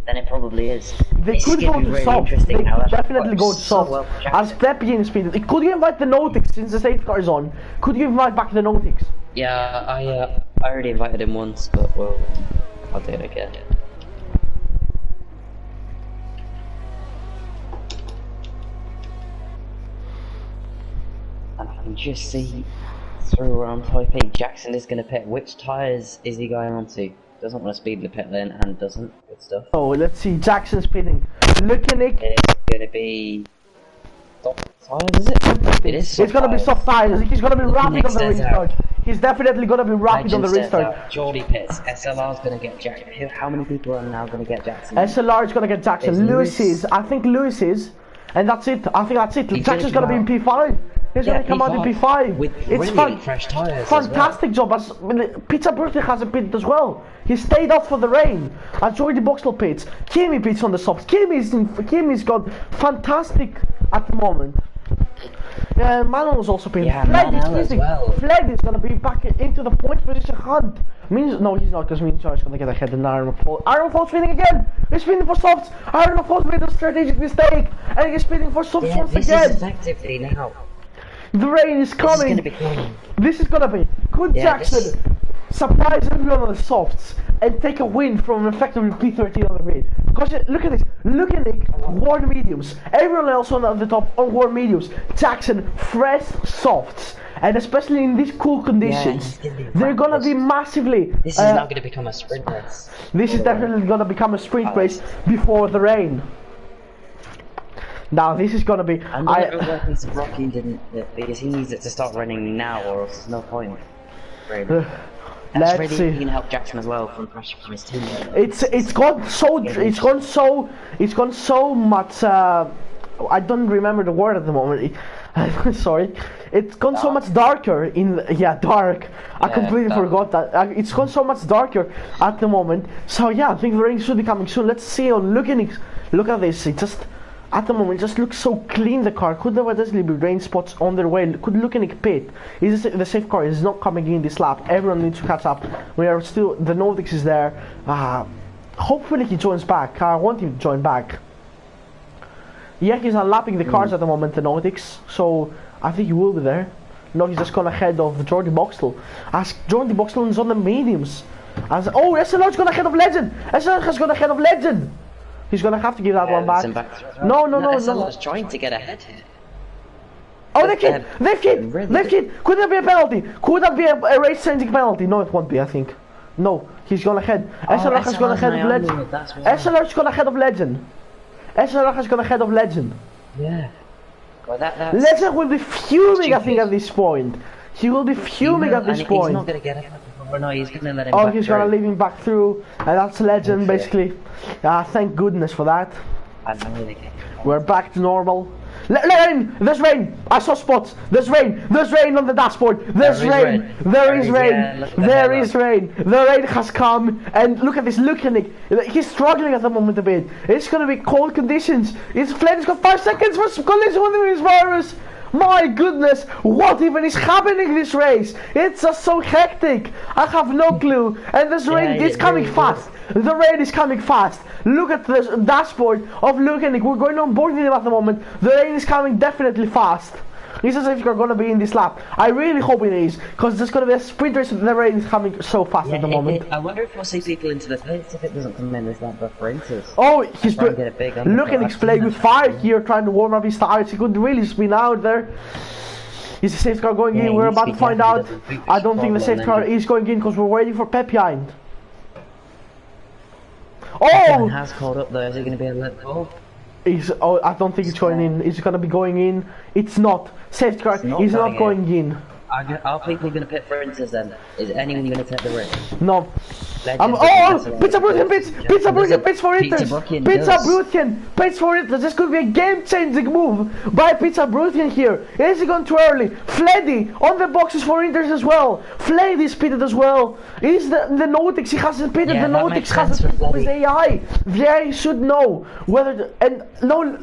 then it probably is. They could go to soft. They could definitely go to soft. As Depian speed, it could you invite the Nautics since the safety car is on? Could you invite back the Nautics? Yeah, I already invited him once, but well, I'll do it again. And I can just see through where I'm typing, Jackson is going to pit. Which tyres is he going on to? Doesn't want to speed the pit lane and doesn't. Good stuff. Oh, let's see. Jackson's pitting. Lukinik. It's going to be soft tyres, is it? It is. It's going to be soft tyres. He's going to be rapid on the restart. He's definitely going to be rapid on the restart. Jordy pits. SLR is going to get Jackson. How many people are now going to get Jackson? SLR is going to get Jackson. Lewis is. I think Lewis is. And that's it. I think that's it. Jackson's going to be in P5. He's going to come out in P5. With it's fresh tyres. Fantastic job. As Pizza Birthday has a pit as well. He stayed out for the rain. And Jordy Boxall pits. Kimi pits on the softs. Kimi's got fantastic at the moment. Manuel's also pitting. Yeah, Manuel as well. Fled is going to be back into the point position hunt. No, he's not, because Means is going to get ahead of Aaron Fall. Aaron Fall's spinning again. He's spinning for softs. Aaron Fall's made a strategic mistake. And he's spinning for softs once again. This is effectively now. The rain is coming. This is gonna be. Could Jackson surprise everyone on the softs and take a win from effectively P13 on the grid? Because look at this. Look at it. Warm mediums. Everyone else on the top on warm mediums. Jackson fresh softs. And especially in these cool conditions, they're gonna be massively. This is now gonna become a sprint race. This is definitely gonna become a sprint race before the rain. Now this is gonna be. I'm not sure why Rocky didn't, because he needs it to start running now, or else there's no point. Really. Let's see. He can help Jackson as well from pressure from his team. It's gone so much. I don't remember the word at the moment. Sorry. It's gone so much darker in dark. I completely forgot that. It's gone so much darker at the moment. So yeah, I think the rain should be coming soon. Let's see. Look at this. It just. At the moment, it just looks so clean, the car. Could there potentially be rain spots on their way? Could Lukinik pit? The safe car is not coming in this lap. Everyone needs to catch up. We are still, the Nautics is there. Hopefully he joins back. I want him to join back. Yeah, he's unlapping the cars at the moment, the Nautics. So I think he will be there. No, he's just gone ahead of Jordy Boxall. As Jordy Boxall is on the mediums. SLR is gone ahead of Legend. SLR has gone ahead of Legend. He's gonna have to give that one back. No, no. SLR's trying to get ahead here. Oh, left hit! Could that be a penalty? Could that be a race-changing penalty? No, it won't be, I think. No, he's gonna head. SLR has gone ahead of Legend. SLR's gone ahead of Legend. SLR has gone ahead of Legend. Yeah. Well, that's Legend will be fuming, I think, at this point. He will be fuming at this point. He's not gonna get it. No, he's gonna let him. Oh, he's gonna leave him back through, and that's Legend, basically. Thank goodness for that. We're back to normal. Rain! There's rain! I saw spots! There's rain! There's rain on the dashboard! There's rain! There is rain! There is rain! The rain has come! And look at this, look at Nick! He's struggling at the moment a bit. It's gonna be cold conditions. Flame's got 5 seconds for collision with his virus! My goodness, what even is happening this race? It's just so hectic. I have no clue. And this rain is coming fast. The rain is coming fast. Look at this dashboard of Luke and Nick. We're going on board with him at the moment. The rain is coming definitely fast. This is if you're gonna be in this lap. I really hope it is, because there's gonna be a sprint race. The rain is coming so fast at the moment. I wonder if we'll see people into the pits if it doesn't come in this lap for instance. Oh, he's look at Nick's playing with fire here, trying to warm up his tires. He could really spin out there. Is the safety car going in? We're about to find out. I don't think the safety car is going in because we're waiting for Pep behind. Oh! Has caught up though. Is it going to be a let go? I don't think it's going in. Is it going to be going in? It's not. Safety car is not going in. Are people going to pit for instance then? Is anyone going to take the risk? No. Pizza Brutchen pits for Inters. Pizza Brutchen pits for Inters. This could be a game-changing move by Pizza Brutchen here. Is he gone too early? Fleddy on the boxes for Inters as well. Fleddy is pitted as well. Is the Notix? He hasn't pitted. The Notix hasn't pitted with AI. The AI should know whether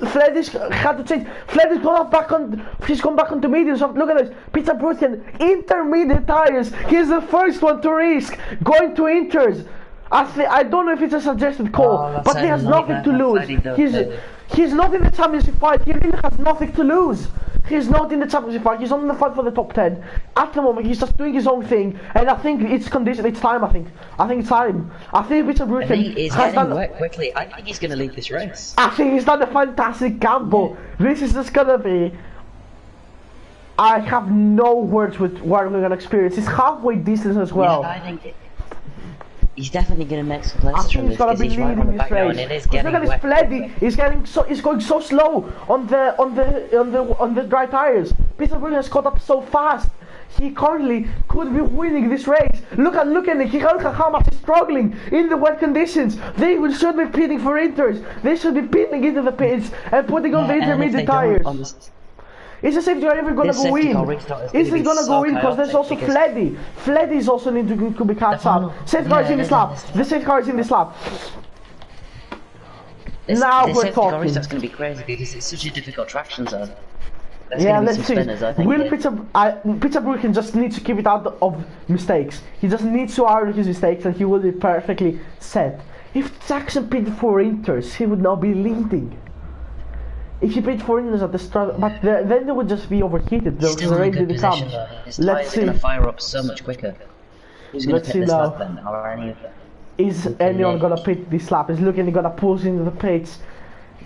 Fleddy's had to change. Fleddy's gone back on. He's gone back onto medium. So look at this. Pizza Brutchen intermediate tires. He's the first one to risk going to Inters. I don't know if it's a suggested call, but he has nothing to lose. He's not in the championship fight. He really has nothing to lose. He's not in the championship fight. He's on the fight for the top 10. At the moment, he's just doing his own thing, and I think it's condition. It's time. I think it's time. I think Peter Brutchen has done work quickly. I think he's going to lead this race. I think he's done a fantastic gamble. This is just gonna be. I have no words with what we're gonna experience. It's halfway distance as well. Yeah, I think he's definitely gonna make some places from this. He's gonna be leading this race. Look at this Fleddy. He's going so slow on the dry tires. Peter Brutchen has caught up so fast. He currently could be winning this race. Look at Nick. Look at how much he's struggling in the wet conditions. They should be pitting for Inters. They should be pitting into the pits and putting on the intermediate tires. Is the safety car ever gonna go in? Is it gonna go in? Because there's also Fleddy. Fleddy is also need to be catch up. Safety car is in this lap. The safety car is in this lap. Now we're talking. That's gonna be crazy because it's such a difficult traction zone. Yeah, let's see. Will Pizza Brutchen just needs to keep it out of mistakes. He just needs to iron his mistakes and he will be perfectly set. If Jackson pitted for Inters, he would now be leading. If he pitted for Inters at the start, but then they would just be overheated. The rain didn't come. Let's see. Gonna fire up so much quicker. Let's see now. Is anyone gonna pit this lap? Is looking gonna push into the pits?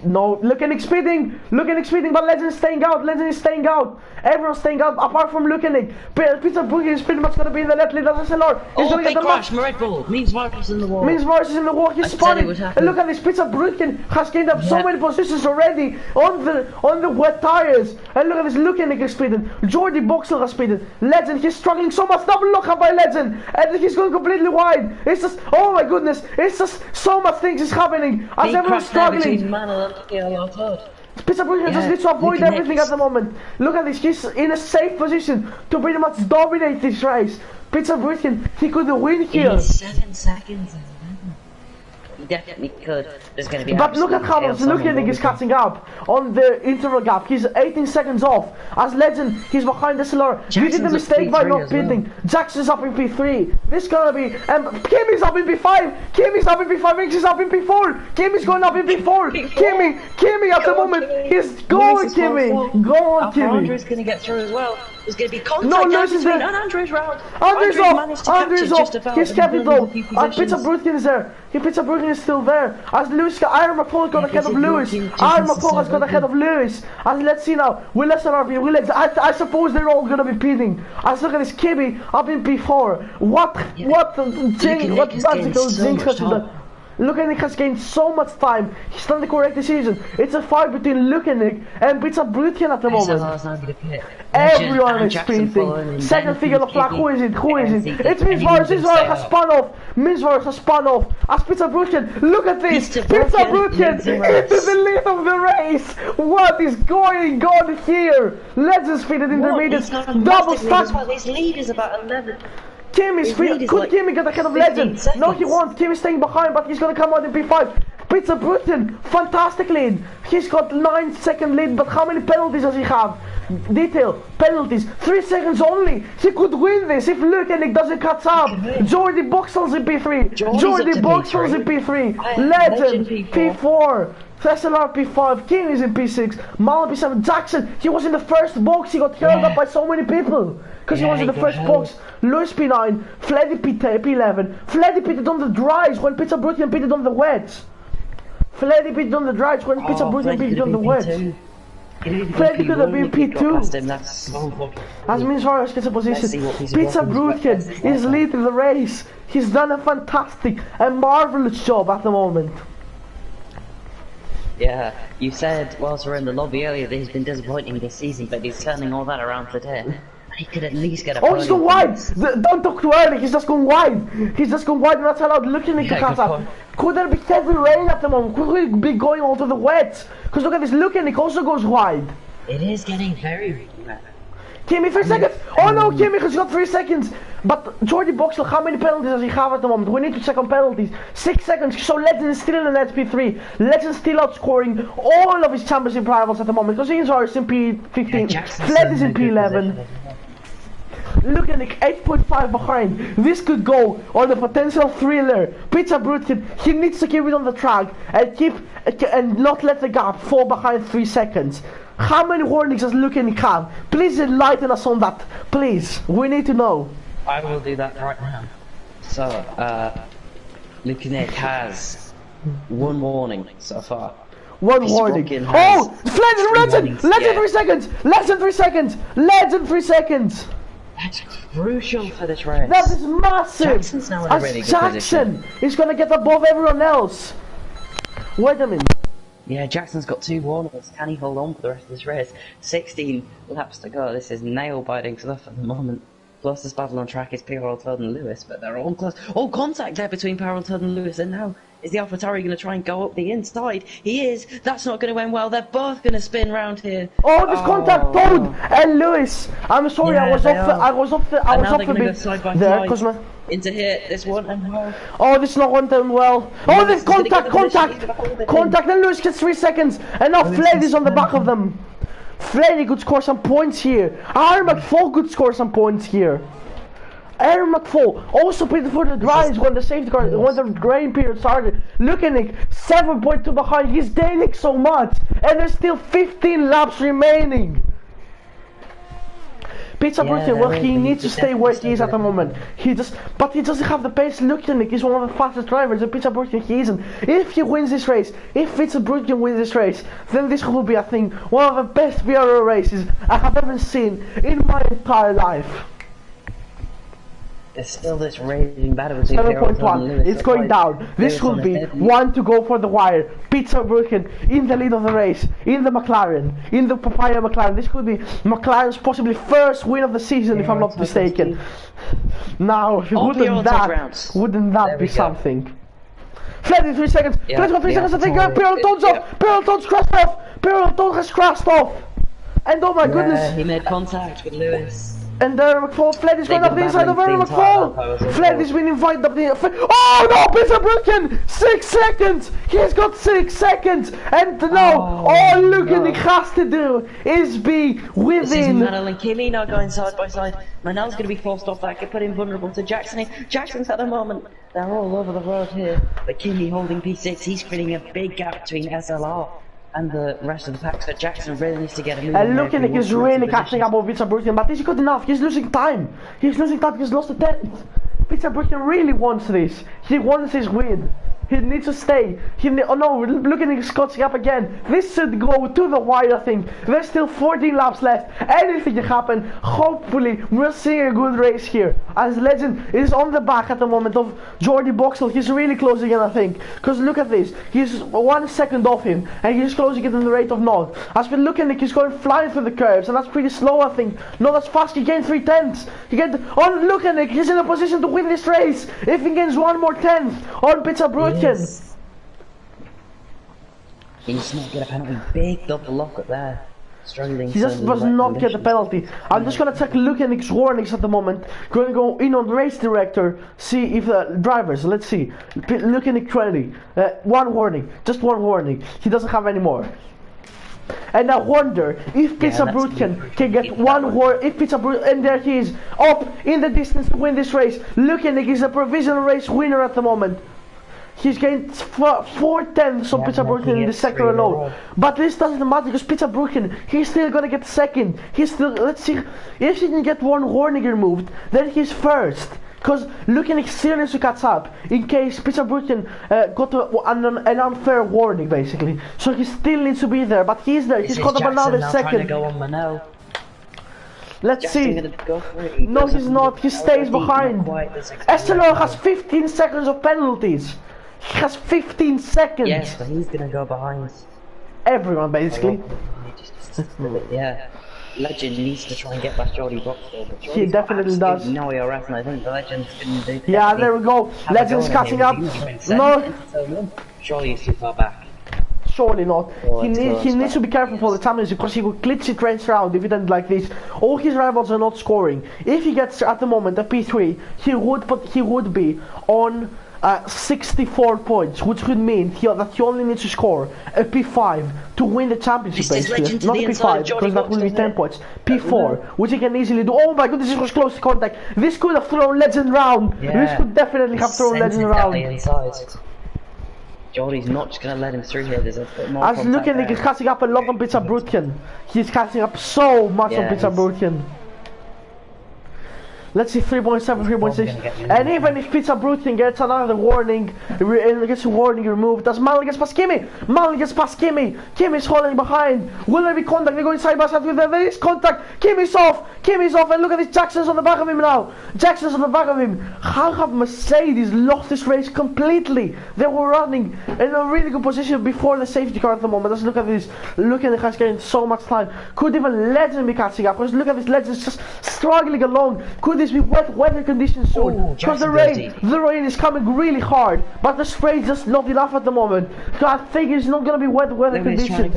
No, look at Nick speeding, but Legend is staying out, everyone's staying out apart from Luke and Nick. Pizza Brutchen is pretty much gonna be in the left lead as SLR. He's gonna get the crash, Red Bull. Means virus in the wall. He's spawning. And look at this, Pizza Brutchen has gained up so many positions already on the wet tires. And look at this, Luke and Nick is speeding. Jordy Boxel has speeded. Legend, he's struggling so much. Double lockup by Legend, and he's going completely wide. It's just, oh my goodness, it's just so much things is happening as everyone's struggling. Pizza Brutchen just needs to avoid everything at the moment. Look at this, he's in a safe position to pretty much dominate this race. Pizza Brutchen, he could win here. In 7 seconds. He definitely could. There's going to be. But look at how much Luke is catching up on the interval gap. He's 18 seconds off. As Legend, he's behind the SLR. You did the mistake by not pitting. Jackson's up in P3. This is gonna be. And Kimmy's up in P5. Kimmy's up in P5. Riggs is up in P4. Kimmy's going up in P4. Kimmy at the moment. He's going, Kimmy. Go on, Kimmy. Andrew's going to get through as well. There's going to be contact Lewis between Andrew's round. Andrew's off. He's kept it though. Pizza Brutchen is there. Pizza Brooklyn is still there. As Lewis, Iron McFall got ahead of Lewis. Iron McFall has got ahead of Lewis. And let's see now. Willis and RB. I suppose they're all gonna be pitting. As look at this Kibby up in P4. What magical Jinx has done? Lukanik has gained so much time. He's done the correct decision. It's a fight between Lukanik and Pizza Brutian at the moment. Everyone is sprinting. Second figure of flag. Who is it? It's Minsvarus. Minsvarus has spun off. As Pizza Brutian. Look at this. Pizza Brutian into the lead of the race. What is going on here? Legends fitted intermediates. Double stack. His lead is about 11. Kim is free. Could Kim get ahead of Legend? No, he won't. Kim is staying behind, but he's gonna come out in P5. Pizza Brutian, fantastic lead. He's got 9-second lead, but how many penalties does he have? Detail, penalties, 3 seconds only. He could win this if Lukanik doesn't catch up. Jordi Boxall's in P3. Jordi Boxall's in P3. Legend, P4. SLR P5, King is in P6, Mal P7, Jackson, he was in the first box, he got held up by so many people. Because he was in the first box. Lewis P9, Fleddy P11, Fleddy pitted on the dries when Pizza Brutian pitted on the wets. Fleddy pitted on the dries when Pizza Brutian pitted on the wets. Fleddy could have been P2. As Minsvarus gets a position. Pizza Brutian is leading the race. He's done a fantastic and marvelous job at the moment. Yeah, you said whilst we were in the lobby earlier that he's been disappointing this season, but he's turning all that around today. He could at least get a he's gone wide! Don't talk too early, he's just gone wide! He's just gone wide and that's allowed Lukanik to catch up. Could there be heavy rain at the moment? Could we be going onto the wet? Because look at this, Lukanik also goes wide. It is getting very wet. Kimmy, 3 seconds! Oh no, Kimmy has got 3 seconds! But Jordi Boxall, how many penalties does he have at the moment? We need to check on penalties. 6 seconds, so Legend is still in SP3. Legend still outscoring all of his championship rivals at the moment. Because Ian's are in P15, Fled is in P11. Lukanik 8.5 behind. This could go on a potential thriller. Pizza Brutian, he needs to keep it on the track and not let the gap fall behind 3 seconds. How many warnings does Lukanik have? Please enlighten us on that. Please, we need to know. I will do that right now. So, Lukanik has 1 warning so far. 1 warning. Oh! Legend! Legend 3 seconds! Legend 3 seconds! Legend 3 seconds! That's crucial for this race. That is massive! Jackson's now in a really good Jackson is gonna get above everyone else. Wait a minute. Yeah, Jackson's got 2 warnings. Can he hold on for the rest of this race? 16 laps to go. This is nail-biting stuff at the moment. Closest battle on track is P.R. Todd and Lewis, but they're all close. Oh, contact there between P.R. Todd and Lewis, and now is the AlphaTauri going to try and go up the inside? He is. That's not going to end well. They're both going to spin round here. Oh, this contact Todd and Lewis. I'm sorry, yeah, I was off the bit side by there side. because my. Into here, this one and well. Oh, this is not one time well. Oh, this contact, and Lewis gets 3 seconds, and now Fled is on the back of them. Freddy could score some points here. Aaron McFall could score some points here. Aaron McFall also paid for the drives when the safety car, when the grain period started. Lukanik 7.2 behind. He's gaining so much, and there's still 15 laps remaining. Pizza Brutian, well, he needs to stay where he is at the moment. But he doesn't have the pace. Lukanik is one of the fastest drivers, and Pizza Brutian, he isn't. If he wins this race, if Pizza Brutian wins this race, then this will be, I think, one of the best VRO races I have ever seen in my entire life. There's still this raging battle between 7.1, it's going down. This will be one to go for the wire. Pizza Brutian in the lead of the race, in the McLaren, in the Papaya McLaren. This could be McLaren's possibly first win of the season, if I'm not mistaken. Now, wouldn't that be something? Fled in 3 seconds. Fled's got 3 seconds. I think Pirlo Toad's off. Pirlo Toad's crashed off. Pirlo Toad has crashed off. And oh my goodness. He made contact with Lewis. And McFall, Fled is going up the inside of McFall. Fled is being invited up the. Oh no, Pizza Brutian! 6 seconds! He's got 6 seconds! And now, all Lukanik has to do is be within. This is Manel and Kimi now going side by side. Manel's going to be forced off that, could put him vulnerable to Jackson. Jackson's at the moment, they're all over the road here. But Kimi holding P6, he's creating a big gap between SLR and the rest of the pack, so Jackson really needs to get a move. And Lukanik is really catching up with Pizza Brutian, but is he good enough? He's losing time. He's lost the 10th. Pizza Brutian really wants this. He wants his win. He needs to stay. Oh no, look at his catching up again. This should go to the wire, I think. There's still 14 laps left. Anything can happen. Hopefully, we're seeing a good race here. As Legend is on the back at the moment of Jordy Boxall. He's really closing in, I think. Because look at this. He's 1 second off him. And he's closing it in the rate of 0. As we're looking, he's going flying through the curves. And that's pretty slow, I think. No, that's fast. He gained 3 tenths. Look at Nick. He's in a position to win this race. If he gains 1 more tenth on Pizza Brutkin. Yes. He's not get a penalty. Big double lock up there. Struggling. He just does not get the penalty. I'm just gonna check Lukanic's warnings at the moment. Gonna go in on race director, see if the drivers. Let's see. Lukanic 20. 1 warning. Just 1 warning. He doesn't have any more. And I wonder if Pizza Brutkin can get 1 warning. If Pizza Brutkin, and there he is, up in the distance to win this race. Lukanic is a provisional race winner at the moment. He's gained 4 tenths on Pizza Brutkin in the sector alone. But this doesn't matter because Pizza Brutkin, he's still gonna get second. He's still, let's see, if he can get 1 warning removed, then he's first. Because Lukanic's still needs to catch up in case Pizza Brutkin got an unfair warning basically. So he still needs to be there, but he's there. He's caught up another second. Let's see. No, he's not. He stays behind. Estelor has 15 seconds of penalties. He has 15 seconds. Yes, but he's gonna go behind everyone basically. Yeah. Legend needs to try and get past Jordy Boxall. He definitely does. No ERF, and I think the Legend's gonna do. Yeah, there we go. Legend's catching up. No. Surely he's too far back. Surely not. He needs to be careful for the championship because he will glitch it race round if he doesn't like this. All his rivals are not scoring. If he gets at the moment a P3, he would be on 64 points, which would mean that he only needs to score a P5 to win the championship basically. Not P5 because that will be 10 points. P4, which he can easily do. Oh my goodness, this was close to contact. This could have thrown Legend round. Yeah. This could definitely have thrown Legend round. Jordy's not just gonna let him through here. There's a bit more. As Lukanik is catching up a lot on Pizza Brutkin. He's catching up so much on Pizza Brutkin. Let's see, 3.7, 3.6. And even if Pizza Brutkin gets another warning, gets a warning removed, does Malin gets past Kimi? Malin gets past Kimi. Kimi's holding behind. Will there be contact? They're going side by side with them. There is contact. Kimi's off. Kimi's off. And look at this. Jackson's on the back of him now. Jackson's on the back of him. How have Mercedes lost this race completely? They were running in a really good position before the safety car at the moment. Let's look at this. Look at the guys getting so much time. Could even Legend be catching up? Because look at this. Legend's just struggling along. Could this be wet weather conditions soon? Because the rain is coming really hard, but the spray is just not enough at the moment. So I think it's not gonna be wet weather conditions.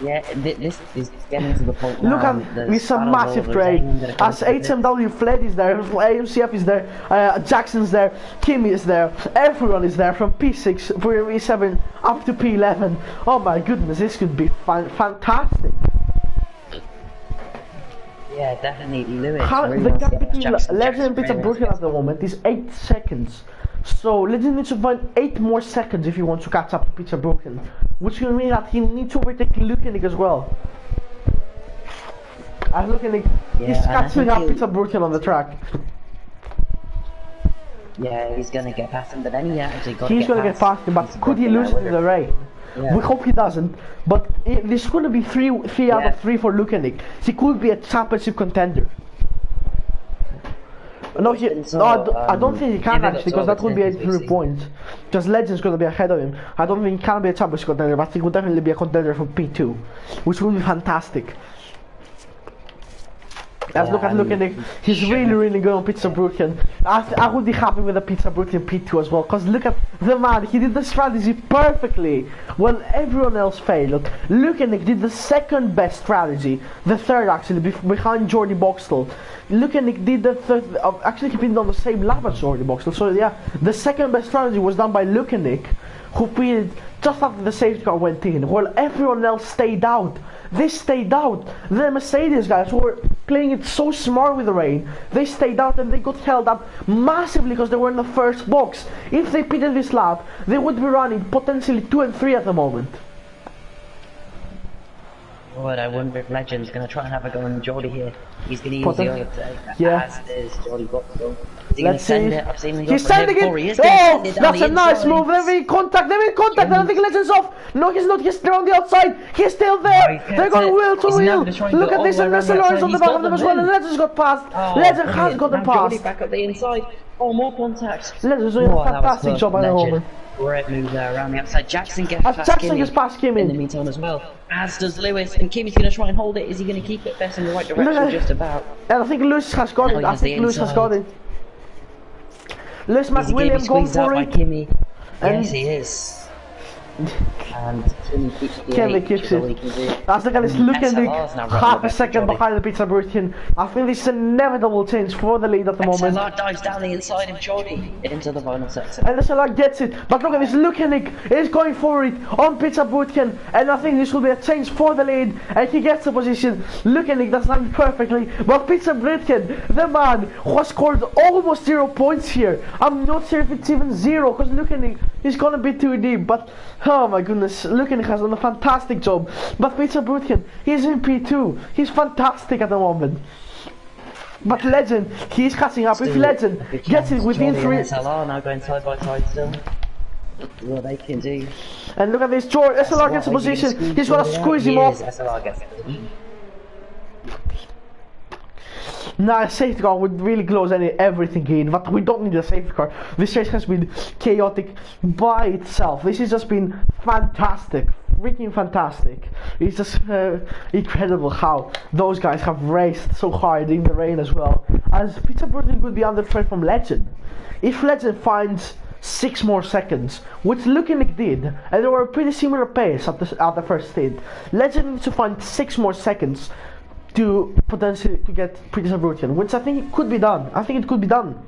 Yeah, this is getting to the point. Look at this, a massive trade. As HMW Fled is there, AMCF is there, Jackson's there, Kimi is there, everyone is there from P6, P7 up to P11. Oh my goodness, this could be fantastic. Yeah, definitely Lewis. The gap between Legend and Pizza Brutkin at the moment is 8 seconds. So Legend needs to find 8 more seconds if he wants to catch up to Pizza Brutkin, which will mean that he needs to overtake Lukanik as well. As Lukanik is catching up Pizza Brutkin on the track. Yeah, he's gonna get past him, but then he actually got. He's gonna get past him, but could he lose it in the rain? Yeah. We hope he doesn't, but this is going to be 3 out of 3 for Lukanik. He could be a championship contender. No, I don't think he can actually, because that would be 83 points. Because Legend's going to be ahead of him. I don't think he can be a championship contender, but he could definitely be a contender for P2, which would be fantastic. Let's look at Lukanik. He's really good on Pizza Brutkin. I would be happy with a Pizza Brutkin P2 as well, because look at the man, he did the strategy perfectly when everyone else failed. Lukanik did the second best strategy, the third actually, behind Jordy Boxall. Lukanik did the third, actually he been on the same lap as Jordy Boxall, so yeah, the second best strategy was done by Lukanik, who pitted just after the safety car went in, while everyone else stayed out. They stayed out. The Mercedes guys who were playing it so smart with the rain, they stayed out and they got held up massively because they were in the first box. If they pitted this lap, they would be running potentially 2 and 3 at the moment. Lord, I wonder if Legend's going to try and have a go on Jordy here. He's going to use the other today. Yeah. As is Jordy got to go. Is he going to Let's send see. it? I've seen him go He's for it sending before. it! He is going to send Oh, it down that's the a nice inside. move. They're in contact. They're in contact. I don't think Legend's off. No, he's not. He's there on the outside. He's still there. No, They're going wheel to He's now wheel. gonna try and Look go at all this, the and way around the Messalor's outside. on the He's back got of them them as well, and in. Legend's got past. Oh, Legend has brilliant. got them Now Jordy past. back up the inside. Oh, more contact. Legend's doing a that was fantastic close. job by the Legend. moment. Great move there around the outside. Jackson gets past Jackson Kimmy gets past Kimmy. in the meantime as well. As does Lewis. And Kimmy's going to try and hold it. Is he going to keep it best in the right direction? Just about. And I think Lewis has got Now it. he I has the think Lewis has inside. got it. Lewis Is he going to be McWilliam going squeezed out for by it. Kimmy? And- Yes, he is. And Kimmy keeps the Kimmy 8, keeps which is all it. he can do. As look at this, look at SLR's now the running half back a to second Jordy. behind the Pizza Brutian. I think this is an inevitable change for the lead at the moment. SLR dives down the inside of Jordy into the final sector. And SLR gets it, but look at this, Lukanik is going for it on Pizza Bootkin, and I think this will be a change for the lead, and he gets the position. Lukanik does that perfectly, but Pizza Bootkin, the man who has scored almost 0 points here. I'm not sure if it's even 0, because Lukanik is gonna be too deep, but oh my goodness, Lukanik has done a fantastic job. But Pizza Bootkin, he's in P2, he's fantastic at the moment. But Legend, he's catching up. If Legend gets it within Jordy 3... and SLR now going side by side still. What they can do. And look at this, George, SLR gets a position, he's gonna squeeze him off. SLR gets it. Nah, a safety car would really close everything in, but we don't need a safety car. This race has been chaotic by itself. This has just been fantastic, freaking fantastic. It's just incredible how those guys have raced so hard in the rain as well. As Pizza Burton could be under threat from Legend. If Legend finds 6 more seconds, which Lukanik did, and they were a pretty similar pace at the first stint. Legend needs to find 6 more seconds to potentially to get Pretty Sabrutian, which I think it could be done. I think it could be done.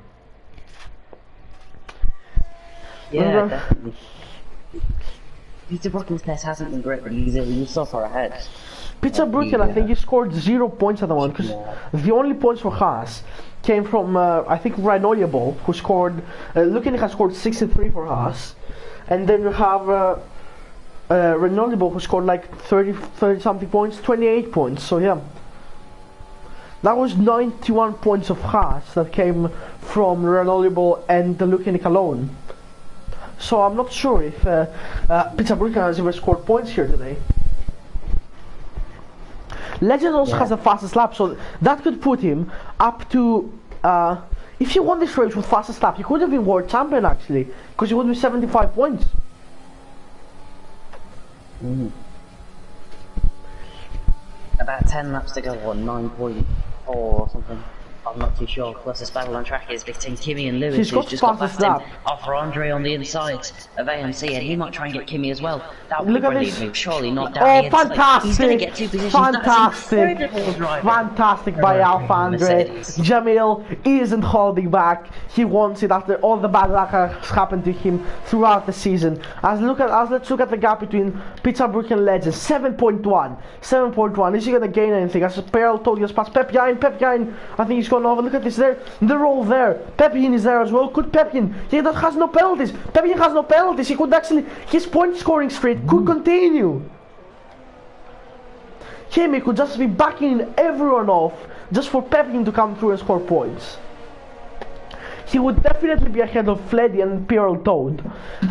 Yeah, definitely. Peter Brooklyn's pace hasn't been great, but he's so far ahead. Pizza Brooklyn, I think he scored 0 points at the moment, because the only points for Haas came from I think Rhinoleable, who scored. Lukanik has scored 63 for Haas, and then you have Rhinoleable, who scored like 30 something points, 28 points. So yeah. That was 91 points of Haas that came from Renolible and the Lukanik alone. So I'm not sure if Pizza Brooklyn has ever scored points here today. Legend also has the fastest lap, so that could put him up to... if he won this race with fastest lap, he could have been world champion actually, because he would be 75 points. About 10 laps to go, or 9.4 or something. I'm not too sure. Closest battle on track is between Kimmy and Lewis, who's just got past him off Andre on the inside of AMC, and he might try and get Kimmy as well. That would be brilliant move, surely not down the inside. Fantastic! He's going to get 2 positions. Fantastic! Fantastic by Alpha Andre. Jamil isn't holding back. He wants it after all the bad luck has happened to him throughout the season. Let's look at the gap between Pizza Brook and Legend. 7.1. 7.1. Is he gonna gain anything? As Peril told you, past Pepjain. I think he's gone over. Look at this there. They're all there. Pepin is there as well. Could Pepin? He has no penalties. Pepin has no penalties. He could actually, his point scoring streak could continue. Kimmy could just be backing everyone off just for Pepin to come through and score points. He would definitely be ahead of Fleddy and Pearl Toad.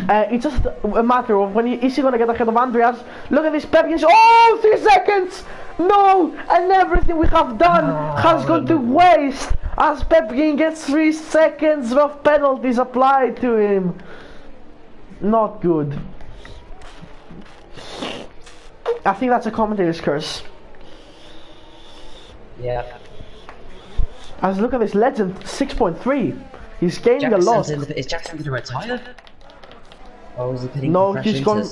It's just a matter of when is he gonna get ahead of Andreas. Look at this, Pepin. Oh, 3 seconds! No! And everything we have done has gone to waste as Pepin gets 3 seconds of penalties applied to him. Not good. I think that's a commentator's curse. Yeah. As look at this, Legend 6.3. He's gaining a lot. Is Jackson going to retire? Or is he putting No, he's gone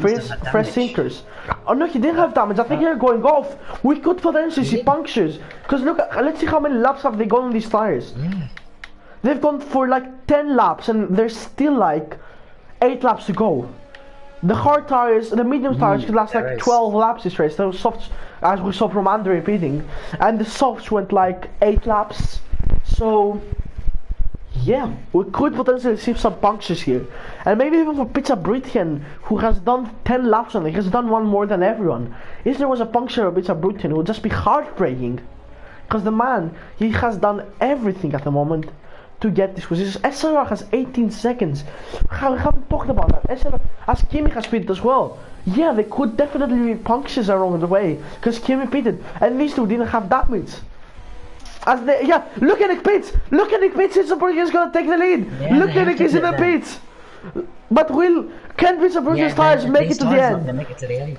fresh sinkers. Oh no, he didn't have damage. I think they're going off. We could potentially see punctures. Because look, let's see how many laps have they gone on these tires. They've gone for like 10 laps and there's still like 8 laps to go. The hard tires, the medium tires could last like 12 laps this race. Those softs, as we saw from Andre repeating, and the softs went like 8 laps. So Yeah, we could potentially see some punctures here. And maybe even for Pizza Brutian, who has done 10 laps on it, he has done one more than everyone. If there was a puncture of Pizza Brutian, it would just be heartbreaking. Because the man, he has done everything at the moment to get this position. SLR has 18 seconds. We haven't talked about that. SLR, as Kimi has pitted as well. Yeah, there could definitely be punctures along the way, because Kimi pitted, and these two didn't have damage. As they, yeah, look at Nick Pitts! Look at Nick Pitts! Pizza Brutian's gonna take the lead! Yeah, look at Nick is in the pits! But can Pizza Brutian's tires make it to the end? Make it to the end.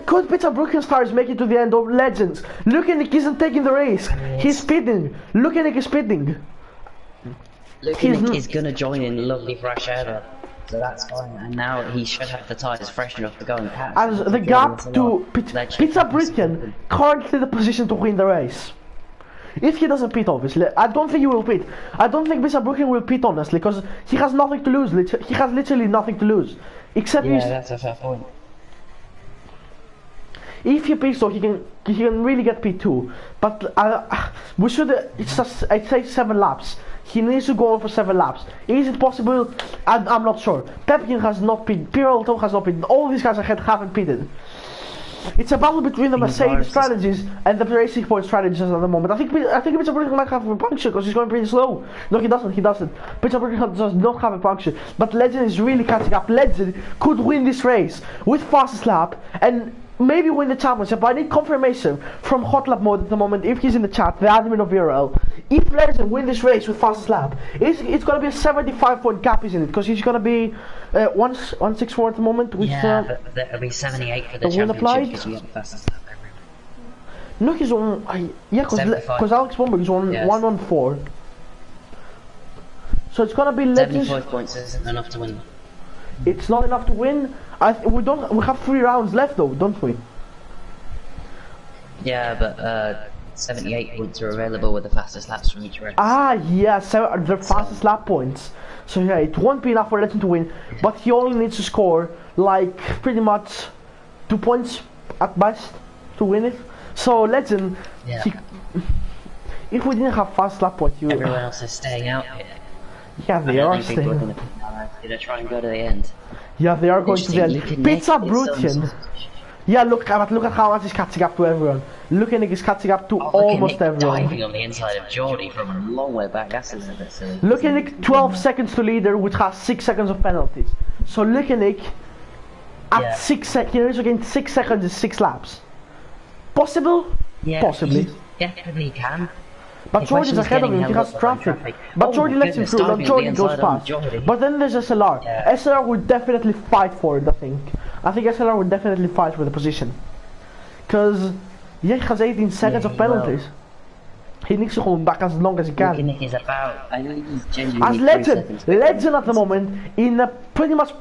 Could Pizza Brutian's tires make it to the end of Legends? Look at Nick isn't taking the race. He's speeding. Look at Nick is speeding. Look at Nick is gonna join in lovely fresh air though. So that's fine, and now he should have the tyres fresh enough to go and catch. As the gap to Pizza Brutian currently the position to win the race. If he doesn't pit, obviously, I don't think he will pit. I don't think Pizza Brutian will pit, honestly, because he has nothing to lose. He has literally nothing to lose, except that's a fair point. If he pits, so he can really get P2. But we should. I'd say 7 laps. He needs to go on for 7 laps. Is it possible? I'm not sure. Pepkin has not pitted. Pirello has not pitted. All these guys ahead haven't pitted. It's a battle between the Mercedes strategies and the Racing Point strategies at the moment. I think Pizza Brutian might have a puncture because he's going pretty slow. No, he doesn't. Pizza Brutian does not have a puncture. But Legend is really catching up. Legend could win this race with fastest lap and maybe win the championship. I need confirmation from Hot Lap Mode at the moment, if he's in the chat, the admin of VRL. If Legend win this race with fastest lap, it's going to be a 75-point gap, isn't it? Because he's going to be 164 at the moment. With, but there'll be 78 for the championship because we have the fastest lap everywhere. No, he's on. Yeah, because Alex Bomberg is on 114. So it's going to be Legend. 75 points isn't enough to win. It's not enough to win. We have 3 rounds left though, don't we? Yeah, but 78 points are available with the fastest laps from each race. Yeah, so the fastest lap points. So yeah, it won't be enough for Legend to win, but he only needs to score like pretty much 2 points at best to win it. So Legend, if we didn't have fast lap points, everyone else is staying out here. Yeah, they are staying. People are gonna try and go to the end. Yeah, they are going to the end. Pizza Brutian. Yeah, look at how much he's catching up to everyone. Look at Nick is catching up to almost everyone. Diving on the inside of Geordie from a long way back. That's a little bit silly. Look at Nick, 12 seconds to leader, which has 6 seconds of penalties. So look at Nick at 6 seconds. He needs to gain 6 seconds in 6 laps. Possible? Yeah, possibly. He definitely can. But Geordie's ahead of him, he has traffic. But Geordie lets him through, not Geordie goes past. But then there's SLR. Yeah. SLR would definitely fight for it, I think. I think SLR would definitely fight for the position. Because he has 18 seconds of penalties. He needs to hold back as long as he can. Nick is about, I think he's genuinely as Legend at the moment, in a pretty much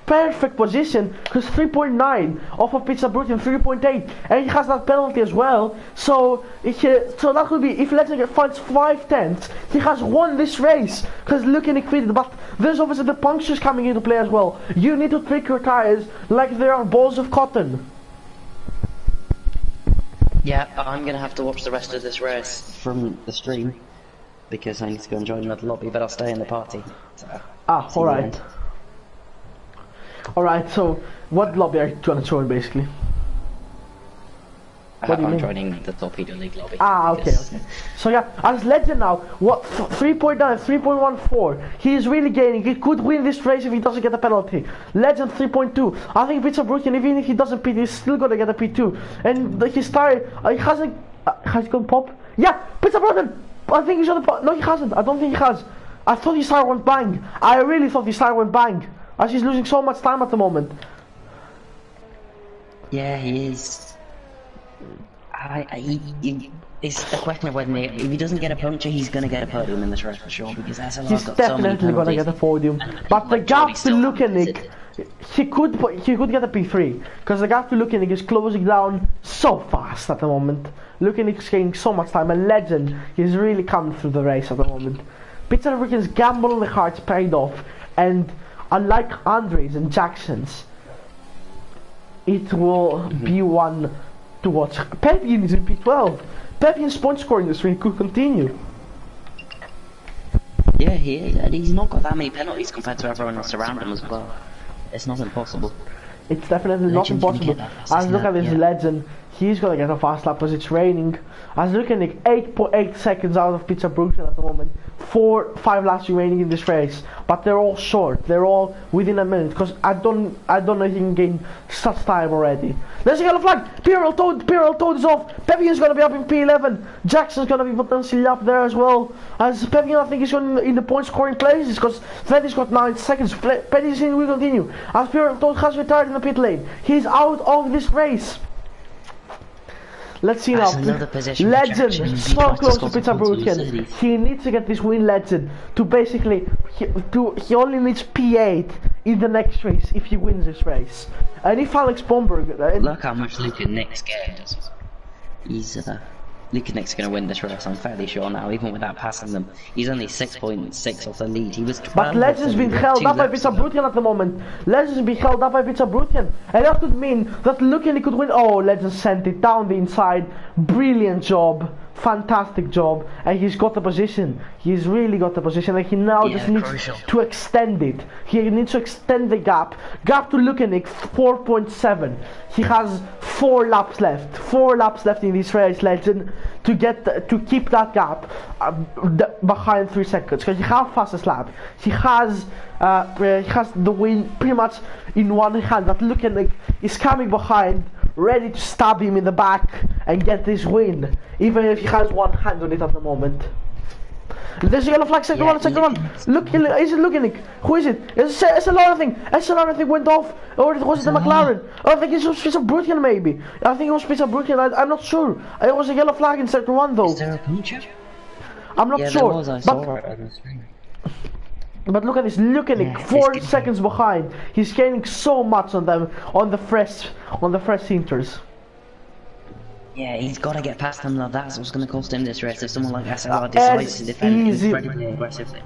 perfect position, because 3.9 off of Pizza Brutian, 3.8, and he has that penalty as well. So that would be, if Legend finds 5 tenths, he has won this race. Because look at Nick Fitted, but there's obviously the punctures coming into play as well. You need to trick your tires like they are balls of cotton. Yeah, I'm gonna have to watch the rest of this race from the stream because I need to go and join another lobby, but I'll stay in the party. So, alright. Alright, so what lobby are you trying to join basically? What do you mean? I'm joining the Torpedo League lobby. Okay. So yeah, as Legend now, 3.9, 3.14. He is really gaining. He could win this race if he doesn't get a penalty. Legend 3.2. I think Pizza Brutian, even if he doesn't pit, he's still gonna get a P2. And his tire, he hasn't. Has he gone pop? Yeah, Pizza Brutian. I think he's gonna pop. No, he hasn't. I don't think he has. I thought his tire went bang. I really thought his tire went bang. As he's losing so much time at the moment. Yeah, he is. It's a question of whether if he doesn't get a puncture, he's going to get a podium in this race for sure. Because he's definitely going to get a podium. But the gap to Lukanik, he could get a P3 because the gap to Lukanik is closing down so fast at the moment. Lukanik's gaining so much time. And Legend is really coming through the race at the moment. Pizza Brutian's gamble on the cards paid off, and unlike Andre's and Jackson's, it will be one to watch. Pepin is in P12. Pepin's point scoring this week could continue. Yeah, he is, and he's not got that many penalties compared to everyone else around him as well. It's not impossible. It's definitely not Legend's gonna impossible. get that fastest As look lap, at this yeah. Legend, he's gonna get a fast lap because it's raining. As looking at 8.8 seconds out of Pizza Brooklyn at the moment. 5 laps remaining in this race, but they're all short. They're all within a minute because I don't know if he can gain such time already. There's a yellow flag. Pirel Toad is off. Pevion's gonna be up in P11. Jackson's gonna be potentially up there as well. As Pevion, I think he's going in the point scoring places because Freddy's got 9 seconds. Petty's will continue. As Pirel Toad has retired in the pit lane, he's out of this race. Let's see now. Legend, so close to Pizza Brooklyn. He needs to get this win, Legend, to basically, he only needs P8 in the next race if he wins this race. And if Alex Bomberg... Look how much Luke and Nick's getting. He's, Luke and Nick's going to win this race, I'm fairly sure now, even without passing them. He's only 6.6 off the lead. He was 12. But Legend's been held up by Pizza Brooklyn at the moment. Legend's been held up by Pizza Brooklyn. And that could mean that Luke and he could win. Oh, Legend sent it down the inside. Brilliant job. Fantastic job. And he's got the position. He's really got the position. And he now just needs to extend it. He needs to extend the gap. Gap to Lukenik, 4.7. He has 4 laps left. 4 laps left in this race, Legend, to keep that gap behind 3 seconds. Because he has fastest lap. He has the win pretty much in one hand. That Lukenik is coming behind, ready to stab him in the back and get this win, even if he has one hand on it at the moment. There's a yellow flag, second one. Look, is it Lukenik? Who is it? It's SLR thing. SLR I think went off, or was it the McLaren? I think it was Pizza Brooklyn maybe. I think it was Pizza Brooklyn, I'm not sure. It was a yellow flag in second one though. Is there a puncture? I'm not sure. There was, I saw it on the screen. But look at this, Lukenik, 4 seconds behind. He's gaining so much on them, on the fresh Inters. Yeah, he's got to get past them though. That's what's going to cost him this race if someone like SLR decides to defend incredibly aggressively.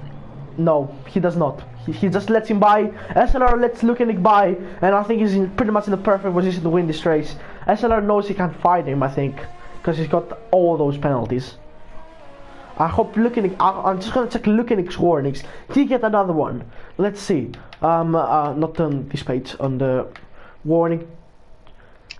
No, he does not. He just lets him by. SLR lets Lukenik by, and I think he's pretty much in the perfect position to win this race. SLR knows he can't fight him, I think, because he's got all those penalties. I hope Lukenik, I'm just gonna check Lukenik's warnings. Did he get another one? Let's see. Not on this page, on the warning.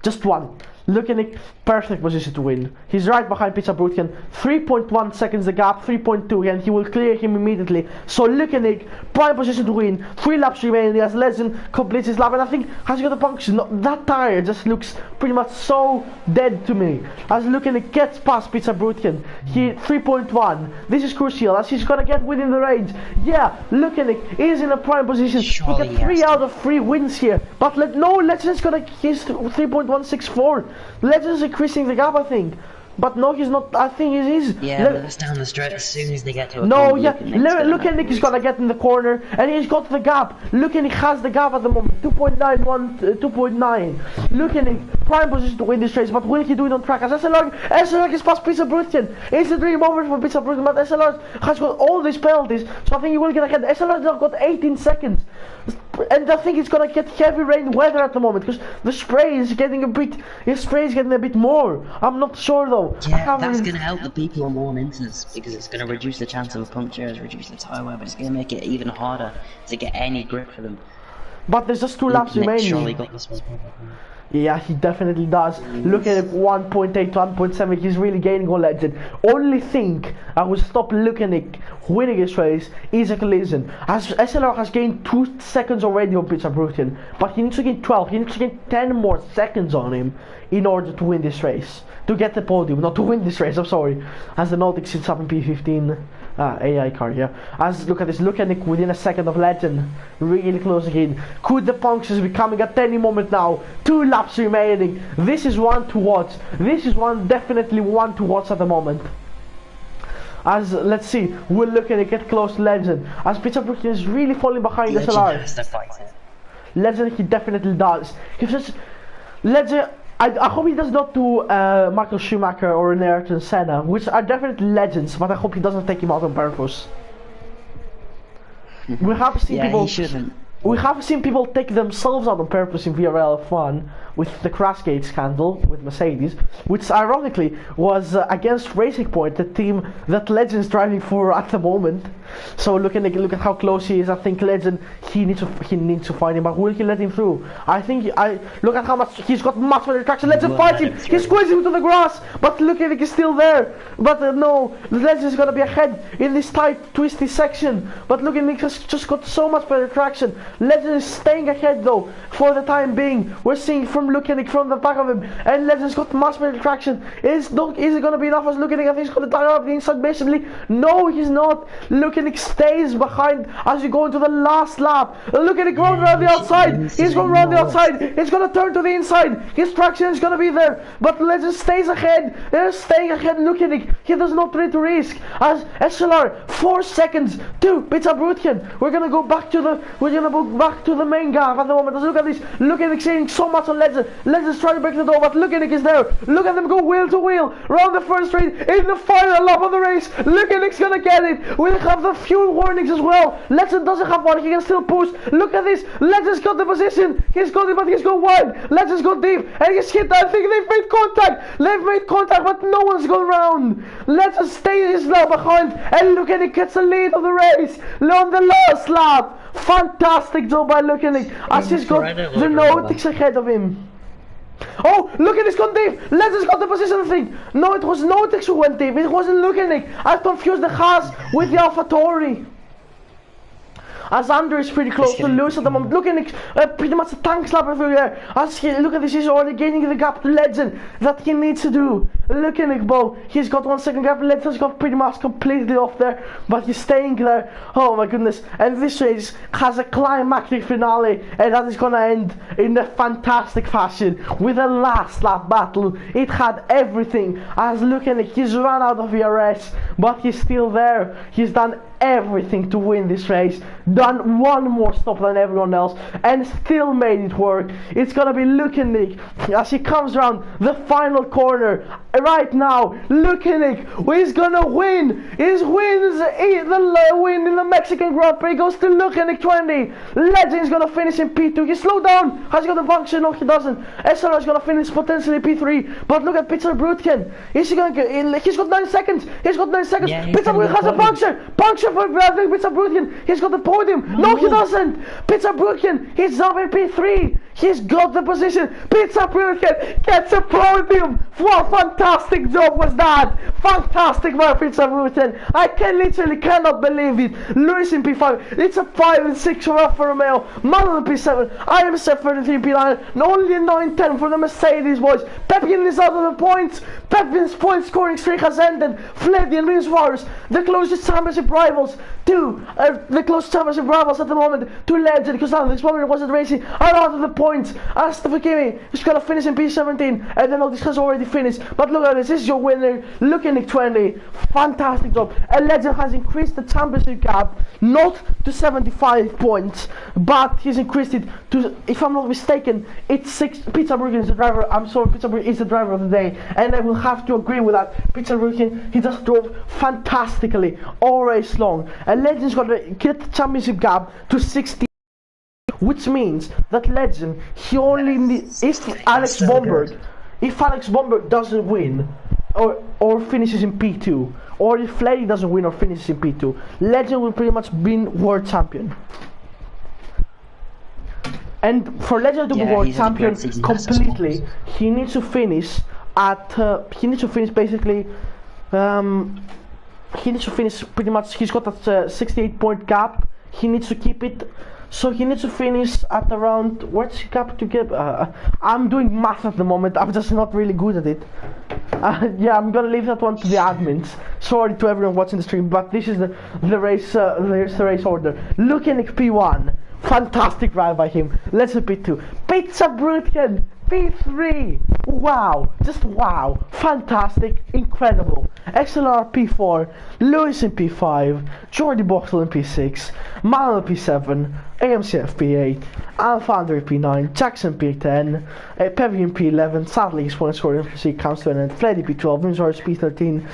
Just one. Lukenik, perfect position to win. He's right behind Pizza Brutkin. 3.1 seconds the gap, 3.2, and he will clear him immediately. So Lukenik, prime position to win. 3 laps remaining as Legend completes his lap, and I think has he got the puncture? Not that tire just looks pretty much so dead to me. As Lukenik gets past Pizza Brutkin, he 3.1. This is crucial as he's gonna get within the range. Yeah, Lukenik is in a prime position. Surely he got 3 out of 3 wins here. But Legend's gonna he's 3.164. Legend's increasing the gap, I think. But no, he's not. I think he is. Yeah, that's down the stretch as soon as they get to a no, yeah. Lukenik is gonna get in the corner, and he's got the gap. Lukenik has the gap at the moment. 2.91, 2.9. Lukenik, prime position to win this race, but will he do it on track? As SLR is past Pizza Brutkin. It's a dream over for Pizza Brutkin, but SLR has got all these penalties, so I think he will get ahead. SLR now got 18 seconds. And I think it's gonna get heavy rain weather at the moment because the spray is getting a bit more. I'm not sure though. Yeah, that's gonna help the people on warm inters because it's gonna reduce the chance of a puncture, reduce the tire wear, but it's gonna make it even harder to get any grip for them. But there's just 2 laps remaining. Surely got this one. Yeah, he definitely does. Look at it, 1.8 to 1.7. He's really gaining on Legend. Only thing I will stop Lukenik winning this race is a collision. As SLR has gained 2 seconds already on Pizza Brutkin, but he needs to gain 12. He needs to gain 10 more seconds on him in order to win this race. To get the podium, not to win this race. I'm sorry. As the Nautic sits up in P15. AI car, yeah. As look at this, Lukenik within a second of Legend, really close again. Could the punctures be coming at any moment now? 2 laps remaining. This is one to watch. This is definitely one to watch at the moment. As let's see, we're looking to get close to Legend. As Pizza Brooklyn is really falling behind SLR. Legend, he definitely does. Legend. I hope he does not do Michael Schumacher or an Ayrton Senna, which are definitely legends, but I hope he doesn't take him out on purpose. We have seen people. He shouldn't. We have seen people take themselves out on purpose in VRL F1 with the Crashgate scandal with Mercedes, which ironically was against Racing Point, the team that Legend is driving for at the moment. So look at how close he is. I think Legend he needs to find him, but will he let him through? I think look at how much he's got much better traction. Legend fights him. He squeezes him to the grass, but look at he's still there. But no, Legend is gonna be ahead in this tight, twisty section. But look at he has just got so much better traction. Legend is staying ahead though for the time being. We're seeing from Lukenik from the back of him, and Legend's got much better traction. Is it gonna be enough as Lukenik? I think he's gonna die up the inside basically. No, he's not. Lukenik stays behind as you go into the last lap. Lukenik going around the outside. He's going around the outside. He's gonna turn to the inside. His traction is gonna be there, but Legend stays ahead. They're staying ahead. Lukenik, he does not try to risk. As SLR 4 seconds to Pizza Brutchen. We're gonna go back to the main gap at the moment. Let's look at this. Lukenik saving so much on Legend. Legend's trying to break the door, but Lukenik is there. Look at them go wheel to wheel around the first straight in the final lap of the race. Lukenik's gonna get it. We'll have the fuel warnings as well. Legend doesn't have one. He can still push. Look at this. Legend's got the position. He's got it, but he's gone wide. Legend's gone deep, and he's hit. I think they've made contact. But no one's gone round. Legend stays now behind, and Lukenik gets the lead of the race on the last lap. Fantastic job by Lukenik as he's got the Nautics ahead of him. Oh, look at this gone deep. Legend's got the position, I think. No, it was Nautics who went deep. It wasn't Lukenik. I confused the Haas with the AlphaTauri. As Andrew is pretty close to lose at the moment. Lukenik pretty much a tank slapper through there. As look at this, he's already gaining the gap to Legend that he needs to do. Lukenik, Bo, he's got 1 second gap. Legend's got pretty much completely off there, but he's staying there. Oh my goodness! And this race has a climactic finale, and that is gonna end in a fantastic fashion with a last lap battle. It had everything. As Lukenik, he's run out of ERS, but he's still there. He's done everything to win this race, done one more stop than everyone else, and still made it work. It's gonna be Lukenik as he comes around the final corner right now. Lukenik is gonna win. He wins the win in the Mexican Grand Prix. Goes to Lukenik 20. Legend is gonna finish in P2. He slowed down. Has he got a puncture? No, he doesn't. SLR is gonna finish potentially P3. But look at Peter Brutken. Is he gonna get? He's got 9 seconds. He's got 9 seconds. Yeah, Peter Brutken has a puncture for Pizza Brutken. He's got the podium. No, he doesn't. Pizza Brutken. He's up in P3. He's got the position. Pizza Brutken gets a podium. What fantastic job was that? Fantastic by Pizza Brutken. I literally cannot believe it. Lewis in P5. It's a 5 and 6 for Alfa Romeo. Manuel in P7. I am set 33 P9. And only a 9-10 for the Mercedes boys. Pepin is out of the points. Pepin's point scoring streak has ended. Fleddy and Rins Wars, the closest championship rivals to at the moment to Legend, because now this moment wasn't racing are out of the points. As the Fakimi is gonna finish in P17, and then all this has already finished. But look at this is your winner, Lukenik 20. Fantastic job. And Legend has increased the championship gap not to 75 points, but he's increased it to, if I'm not mistaken, it's 6. Pizza Brutken is the driver. I'm sorry, Pizza Brutken is the driver of the day, and I will have to agree with that. Pizza Brutken, he just drove fantastically all race long, and Legend's got to get the championship gap to 60, which means that Legend, he only needs, if Alex Bomberg doesn't win or finishes in P2, or if Fleddy doesn't win or finishes in P2, Legend will pretty much be world champion. And for Legend to be world champion completely, he needs to finish at basically he needs to finish pretty much. He's got that 68 point gap. He needs to keep it. So he needs to finish at around, what's the gap to get? I'm doing math at the moment. I'm just not really good at it. Yeah, I'm gonna leave that one to the admins. Sorry to everyone watching the stream, but this is the race order. Lukenik P1, fantastic ride by him. Let's do P2. Pizza Brutken P3. Wow, just wow, fantastic, incredible. XLR P4, Lewis in P5, Jordi Boxel in P6, Manuel P7, AMCF P8, Alphandre P9, Jackson P10, Pevian P11, Sadly Point Scoring C counts to an end, Freddy P12, Windsor P13,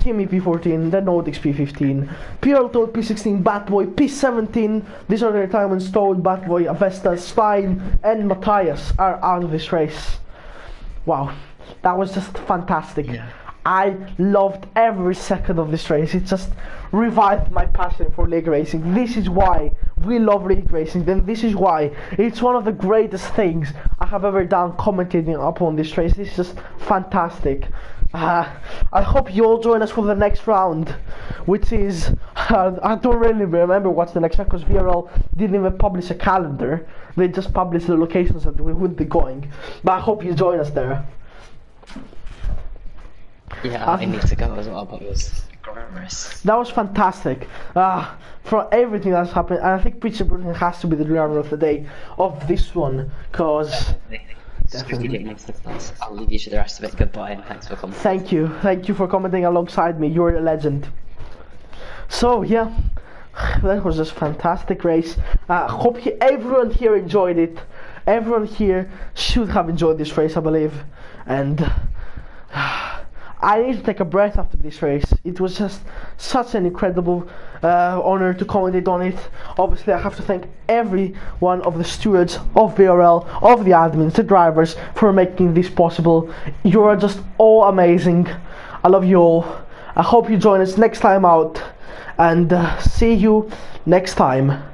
Kimmy P14, the Nordics P15, Pierre Toad P16, Batboy P17. These are the retirements. Toad, Batboy, Avesta, Stein, and Matthias are out of this race. Wow, that was just fantastic. Yeah. I loved every second of this race. It just revived my passion for league racing. This is why we love league racing, and this is why it's one of the greatest things I have ever done commentating upon this race. This is just fantastic. I hope you all join us for the next round, which is I don't really remember what's the next round because VRL didn't even publish a calendar. They just published the locations that we would be going. But I hope you join us there. Yeah, I need to go as well, but it was glamorous. That was fantastic. For everything that's happened, I think Peter Brooklyn has to be the driver of the day of this one, because Strategic masterclass. I'll leave you to the rest of it. Goodbye, and thanks for coming. thank you for commenting alongside me. You're a legend. So yeah, that was just a fantastic race. Hope everyone here enjoyed it. Everyone here should have enjoyed this race, I believe, and I need to take a breath after this race. It was just such an incredible honor to commentate on it. Obviously, I have to thank every one of the stewards of VRL, of the admins, the drivers, for making this possible. You are just all amazing. I love you all. I hope you join us next time out, and see you next time.